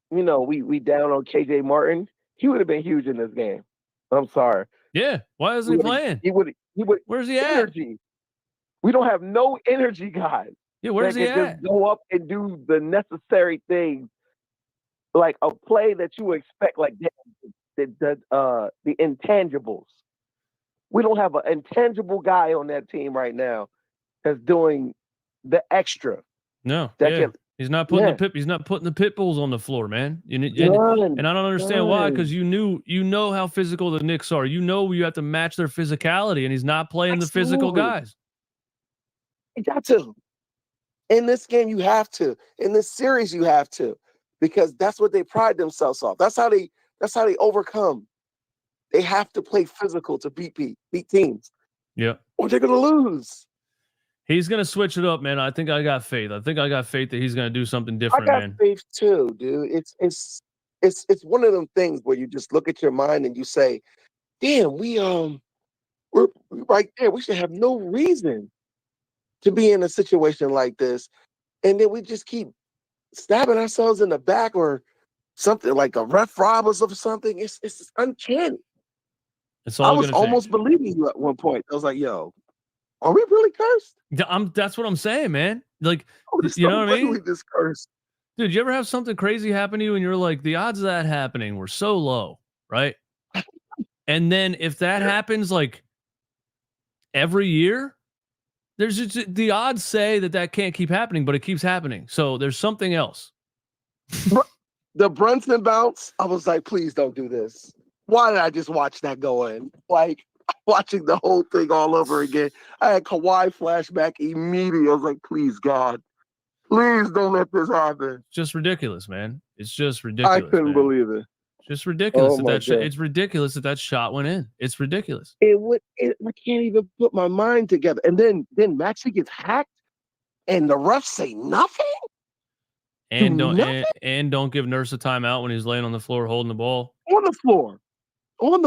we down on KJ Martin, he would have been huge in this game. I'm sorry. Yeah. Why isn't he playing? He would. Where's he at? Energy. We don't have no energy guys. Yeah, where's he at? Just go up and do the necessary things, like a play that you expect, like the intangibles. We don't have an intangible guy on that team right now that's doing the extra. No, he's not putting he's not putting the pit bulls on the floor, man. And I don't understand why, because you know how physical the Knicks are. You know you have to match their physicality, and he's not playing the physical guys. You got to. In this game, you have to. In this series, you have to, because that's what they pride themselves off. That's how they overcome. They have to play physical to beat teams. Yeah. Or they're gonna lose. He's gonna switch it up, man. I think I got faith. I think I got faith that he's gonna do something different, I got man. faith too, dude. It's one of them things where you just look at your mind and you say, "Damn, we're right there. We should have no reason to be in a situation like this," and then we just keep stabbing ourselves in the back or something, like a ref rob us of something. It's uncanny. I was almost believing you at one point. I was like, "Yo, are we really cursed?" That's what I'm saying, man. Like, you know what I mean? This curse. Dude, you ever have something crazy happen to you and you're like, the odds of that happening were so low, right? And then if that happens like every year, there's just, the odds say that can't keep happening, but it keeps happening. So there's something else. The Brunson bounce, I was like, please don't do this. Why did I just watch that go in? Like, watching the whole thing all over again. I had Kawhi flashback immediately. I was like, please, God, please don't let this happen. It's just ridiculous, man. It's just ridiculous. I couldn't believe it. Just ridiculous Oh it's ridiculous that shot went in. It's ridiculous. I can't even put my mind together. And then Maxey gets hacked and the refs say nothing? And don't give Nurse a timeout when he's laying on the floor holding the ball. On the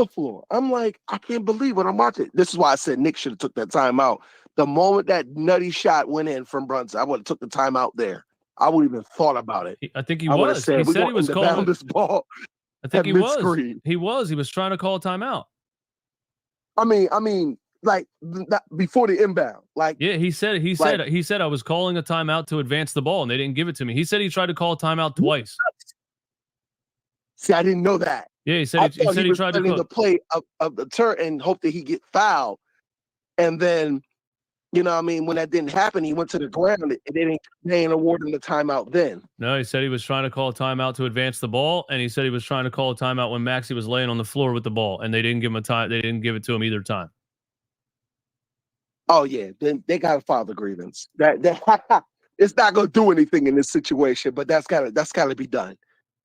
floor. I'm like, I can't believe what I'm watching. This is why I said Nick should have took that timeout. The moment that nutty shot went in from Brunson, I would have took the timeout there. I wouldn't even thought about it. I think he I was. Said, he said he was calling this ball. I think he was. He was. He was trying to call a timeout. I mean, like before the inbound. Like, yeah, he said I was calling a timeout to advance the ball, and they didn't give it to me. He said he tried to call a timeout twice. See, I didn't know that. Yeah, he said he tried to play of the turn and hope that he get fouled. And then, you know what I mean, when that didn't happen, he went to the ground and they ain't awarding the timeout then. No, he said he was trying to call a timeout to advance the ball, and he said he was trying to call a timeout when Maxey was laying on the floor with the ball, and they didn't give him a time. They didn't give it to him either time. Oh yeah, then they got to file the grievance. That it's not going to do anything in this situation, but that's gotta be done.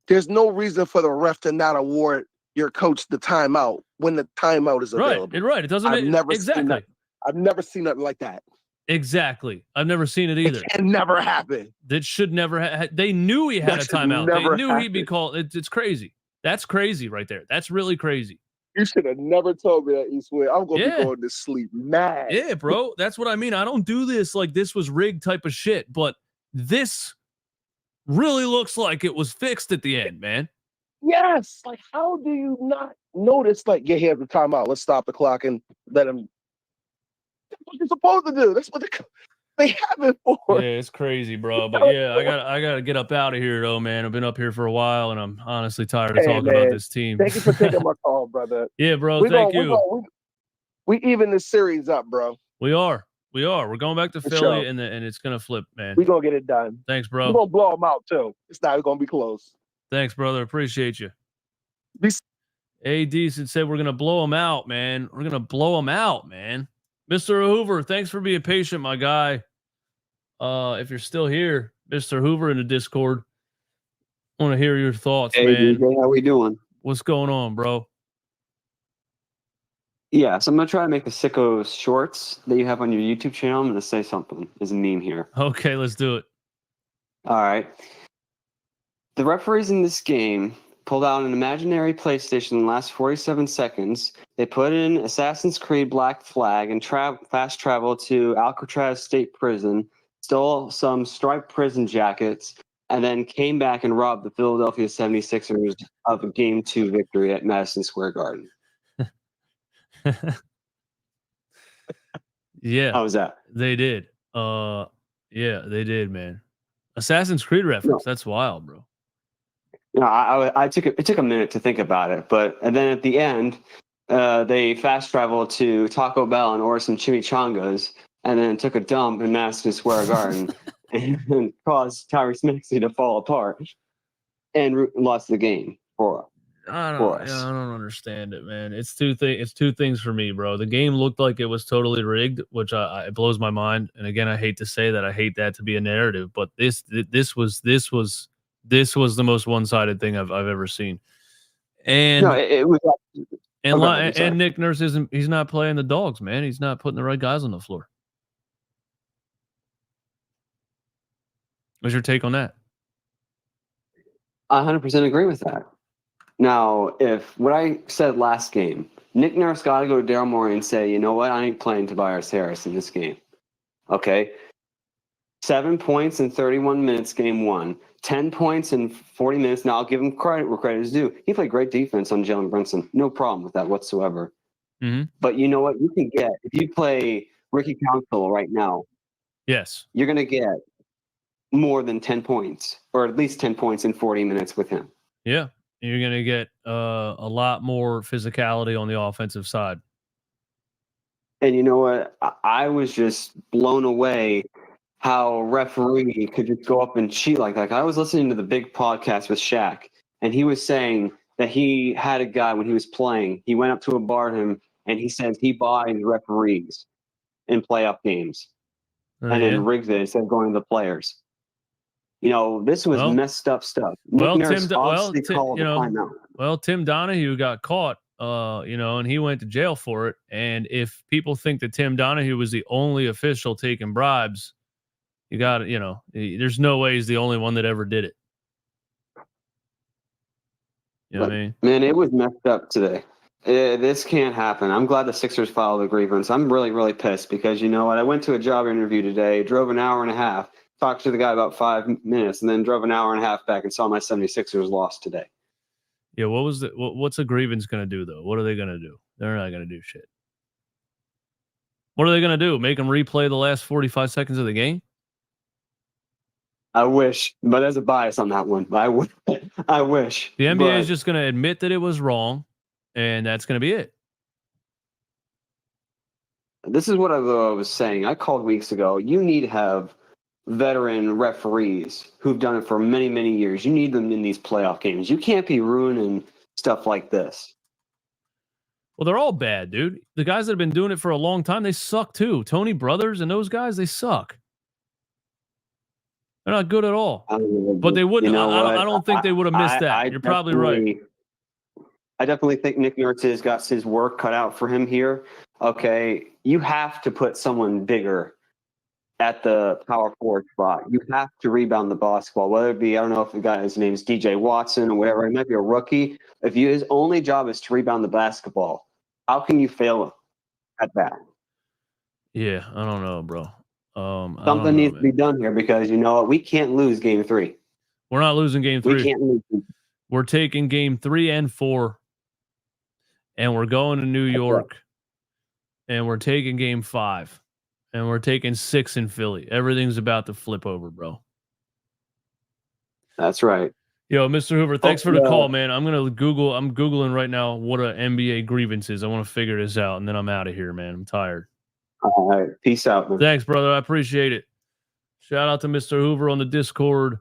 There's no reason for the ref to not award your coach the timeout when the timeout is available. Right. It doesn't I've make never seen that. exactly. I've never seen nothing like that. Exactly. I've never seen it either. It can never happen. That should never. They knew he had That a should timeout. They never knew he'd be happen. called. It's crazy. That's crazy right there. That's really crazy. You should have never told me that, Eastwood. I'm gonna be Yeah. going to sleep mad. Yeah, bro. That's what I mean. I don't do this like this was rigged type of shit, but this really looks like it was fixed at the end, man. Yes. Like, how do you not notice? Like, yeah, here's the timeout. Let's stop the clock and let him. That's what you're supposed to do. That's what they have it for. Yeah, it's crazy, bro. But yeah, I gotta get up out of here though, man. I've been up here for a while, and I'm honestly tired of Hey, talking man, about this team. Thank you for taking my call, brother. Yeah, bro. Thank you. We even this series up, bro. We are. We're going back to For Philly, sure. and it's gonna flip, man. We're gonna get it done. Thanks, We're bro. gonna blow them out too. It's not gonna be close. Thanks, brother. Appreciate you. Peace. Decent said we're gonna blow him out, man. We're gonna blow him out, man. Mr. Hoover, thanks for being patient, my guy. If you're still here, Mr. Hoover in the Discord, I want to hear your thoughts, Hey, man. DJ, how we doing? What's going on, bro? Yeah, so I'm gonna try to make the sicko shorts that you have on your YouTube channel. I'm gonna say something as a meme here. Okay, let's do it. All right. The referees in this game pulled out an imaginary PlayStation in the last 47 seconds. They put in Assassin's Creed Black Flag and fast travel to Alcatraz State Prison, stole some striped prison jackets, and then came back and robbed the Philadelphia 76ers of a Game 2 victory at Madison Square Garden. Yeah. How was that? They did. Yeah, they did, man. Assassin's Creed reference. That's wild, bro. You know, it took a minute to think about it, and then at the end, they fast traveled to Taco Bell and ordered some chimichangas, and then took a dump in Madison Square Garden and caused Tyrese Maxey to fall apart and lost the game for I us. don't understand it, man. It's two things for me, bro. The game looked like it was totally rigged, which it blows my mind. And again, I hate to say that. I hate that to be a narrative, but this was the most one-sided thing I've ever seen. And No, it was. And Nick Nurse he's not playing the dogs, man. He's not putting the right guys on the floor. What's your take on that? I 100% agree with that. Now, if what I said last game, Nick Nurse got to go to Daryl Morey and say, you know what, I ain't playing Tobias Harris in this game. Okay? 7 points in 31 minutes, game 1. 10 points in 40 minutes. Now, I'll give him credit where credit is due. He played great defense on Jalen Brunson. No problem with that whatsoever. Mm-hmm. But you know what? You can get, if you play Ricky Council right now, yes, you're going to get more than 10 points, or at least 10 points in 40 minutes with him. Yeah. You're going to get a lot more physicality on the offensive side. And you know what? I was just blown away how a referee could just go up and cheat like that. I was listening to the big podcast with Shaq, and he was saying that he had a guy when he was playing. He went up to a bar to him, and he says he buys referees in playoff games and then rigs it instead of going to the players. You know, this was messed up stuff. Tim Donahue got caught, and he went to jail for it. And if people think that Tim Donahue was the only official taking bribes, you got to, there's no way he's the only one that ever did it. You know what I mean? Man, it was messed up today. This can't happen. I'm glad the Sixers filed a grievance. I'm really, really pissed because, you know what? I went to a job interview today, drove an hour and a half, talked to the guy about 5 minutes, and then drove an hour and a half back and saw my 76ers lost today. Yeah, what's a grievance going to do, though? What are they going to do? They're not going to do shit. What are they going to do? Make them replay the last 45 seconds of the game? I wish, but there's a bias on that one. I wish. The NBA is just going to admit that it was wrong, and that's going to be it. This is what I was saying. I called weeks ago. You need to have veteran referees who've done it for many, many years. You need them in these playoff games. You can't be ruining stuff like this. Well, they're all bad, dude. The guys that have been doing it for a long time, they suck too. Tony Brothers and those guys, they suck. They're not good at all. But they wouldn't. You know I don't think they would have missed that. I You're probably right. I definitely think Nick Nurse has got his work cut out for him here. Okay, you have to put someone bigger at the power forward spot. You have to rebound the basketball, whether it be, I don't know if the guy's name is DJ Watson or whatever. It might be a rookie. If his only job is to rebound the basketball, how can you fail him at that? Yeah, I don't know, bro. Something needs to be done here because you know what? We can't lose game 3. We're not losing game 3. We can't lose. We're taking game 3 and 4. And we're going to New York. And we're taking game 5. And we're taking 6 in Philly. Everything's about to flip over, bro. That's right. Yo, Mr. Hoover, thanks for the call, man. I'm Googling right now what a NBA grievance is. I want to figure this out, and then I'm out of here, man. I'm tired. All right. Peace out, man. Thanks, brother. I appreciate it. Shout out to Mr. Hoover on the Discord.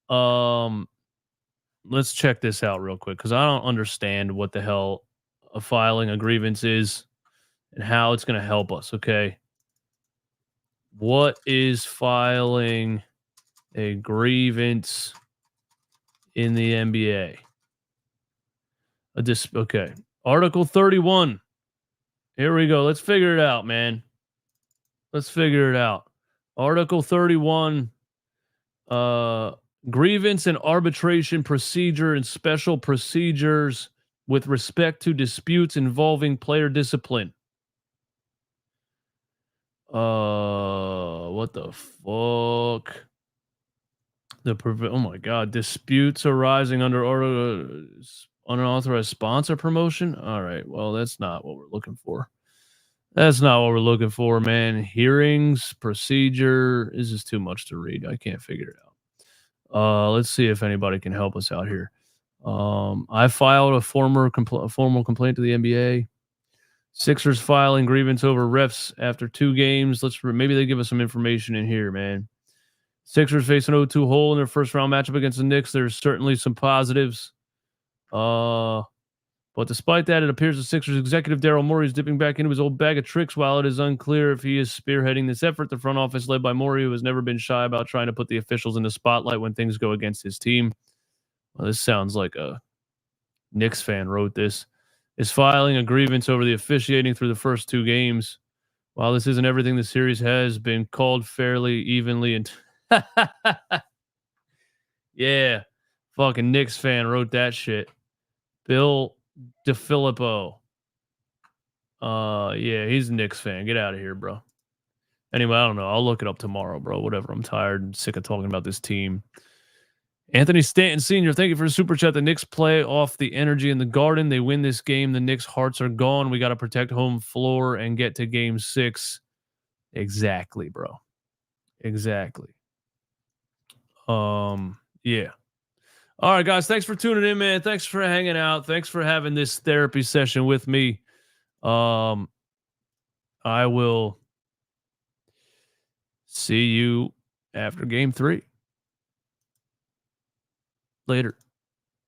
Let's check this out real quick because I don't understand what the hell filing a grievance is and how it's going to help us, okay? What is filing a grievance in the NBA? Okay. Article 31. Here we go. Let's figure it out, man. Let's figure it out. Article 31. Grievance and arbitration procedure and special procedures with respect to disputes involving player discipline. What the fuck? Oh my God. Disputes arising under unauthorized sponsor promotion. All right. Well, that's not what we're looking for. That's not what we're looking for, man. Hearings, procedure. This is too much to read. I can't figure it out. Let's see if anybody can help us out here. I filed a formal complaint to the NBA. Sixers filing grievance over refs after 2 games. Maybe they give us some information in here, man. Sixers face an 0-2 hole in their first round matchup against the Knicks. There's certainly some positives. But despite that, it appears the Sixers executive Daryl Morey is dipping back into his old bag of tricks. While it is unclear if he is spearheading this effort, the front office led by Morey, who has never been shy about trying to put the officials in the spotlight when things go against his team. Well, this sounds like a Knicks fan wrote this. Is filing a grievance over the officiating through the first 2 games. While this isn't everything, the series has been called fairly evenly. And yeah, fucking Knicks fan wrote that shit. Bill DeFilippo. Yeah, he's a Knicks fan. Get out of here, bro. Anyway, I don't know. I'll look it up tomorrow, bro. Whatever. I'm tired and sick of talking about this team. Anthony Stanton Sr., thank you for the super chat. The Knicks play off the energy in the Garden. They win this game. The Knicks' hearts are gone. We got to protect home floor and get to game 6. Exactly, bro. Exactly. Yeah. All right, guys. Thanks for tuning in, man. Thanks for hanging out. Thanks for having this therapy session with me. I will see you after game 3. Later.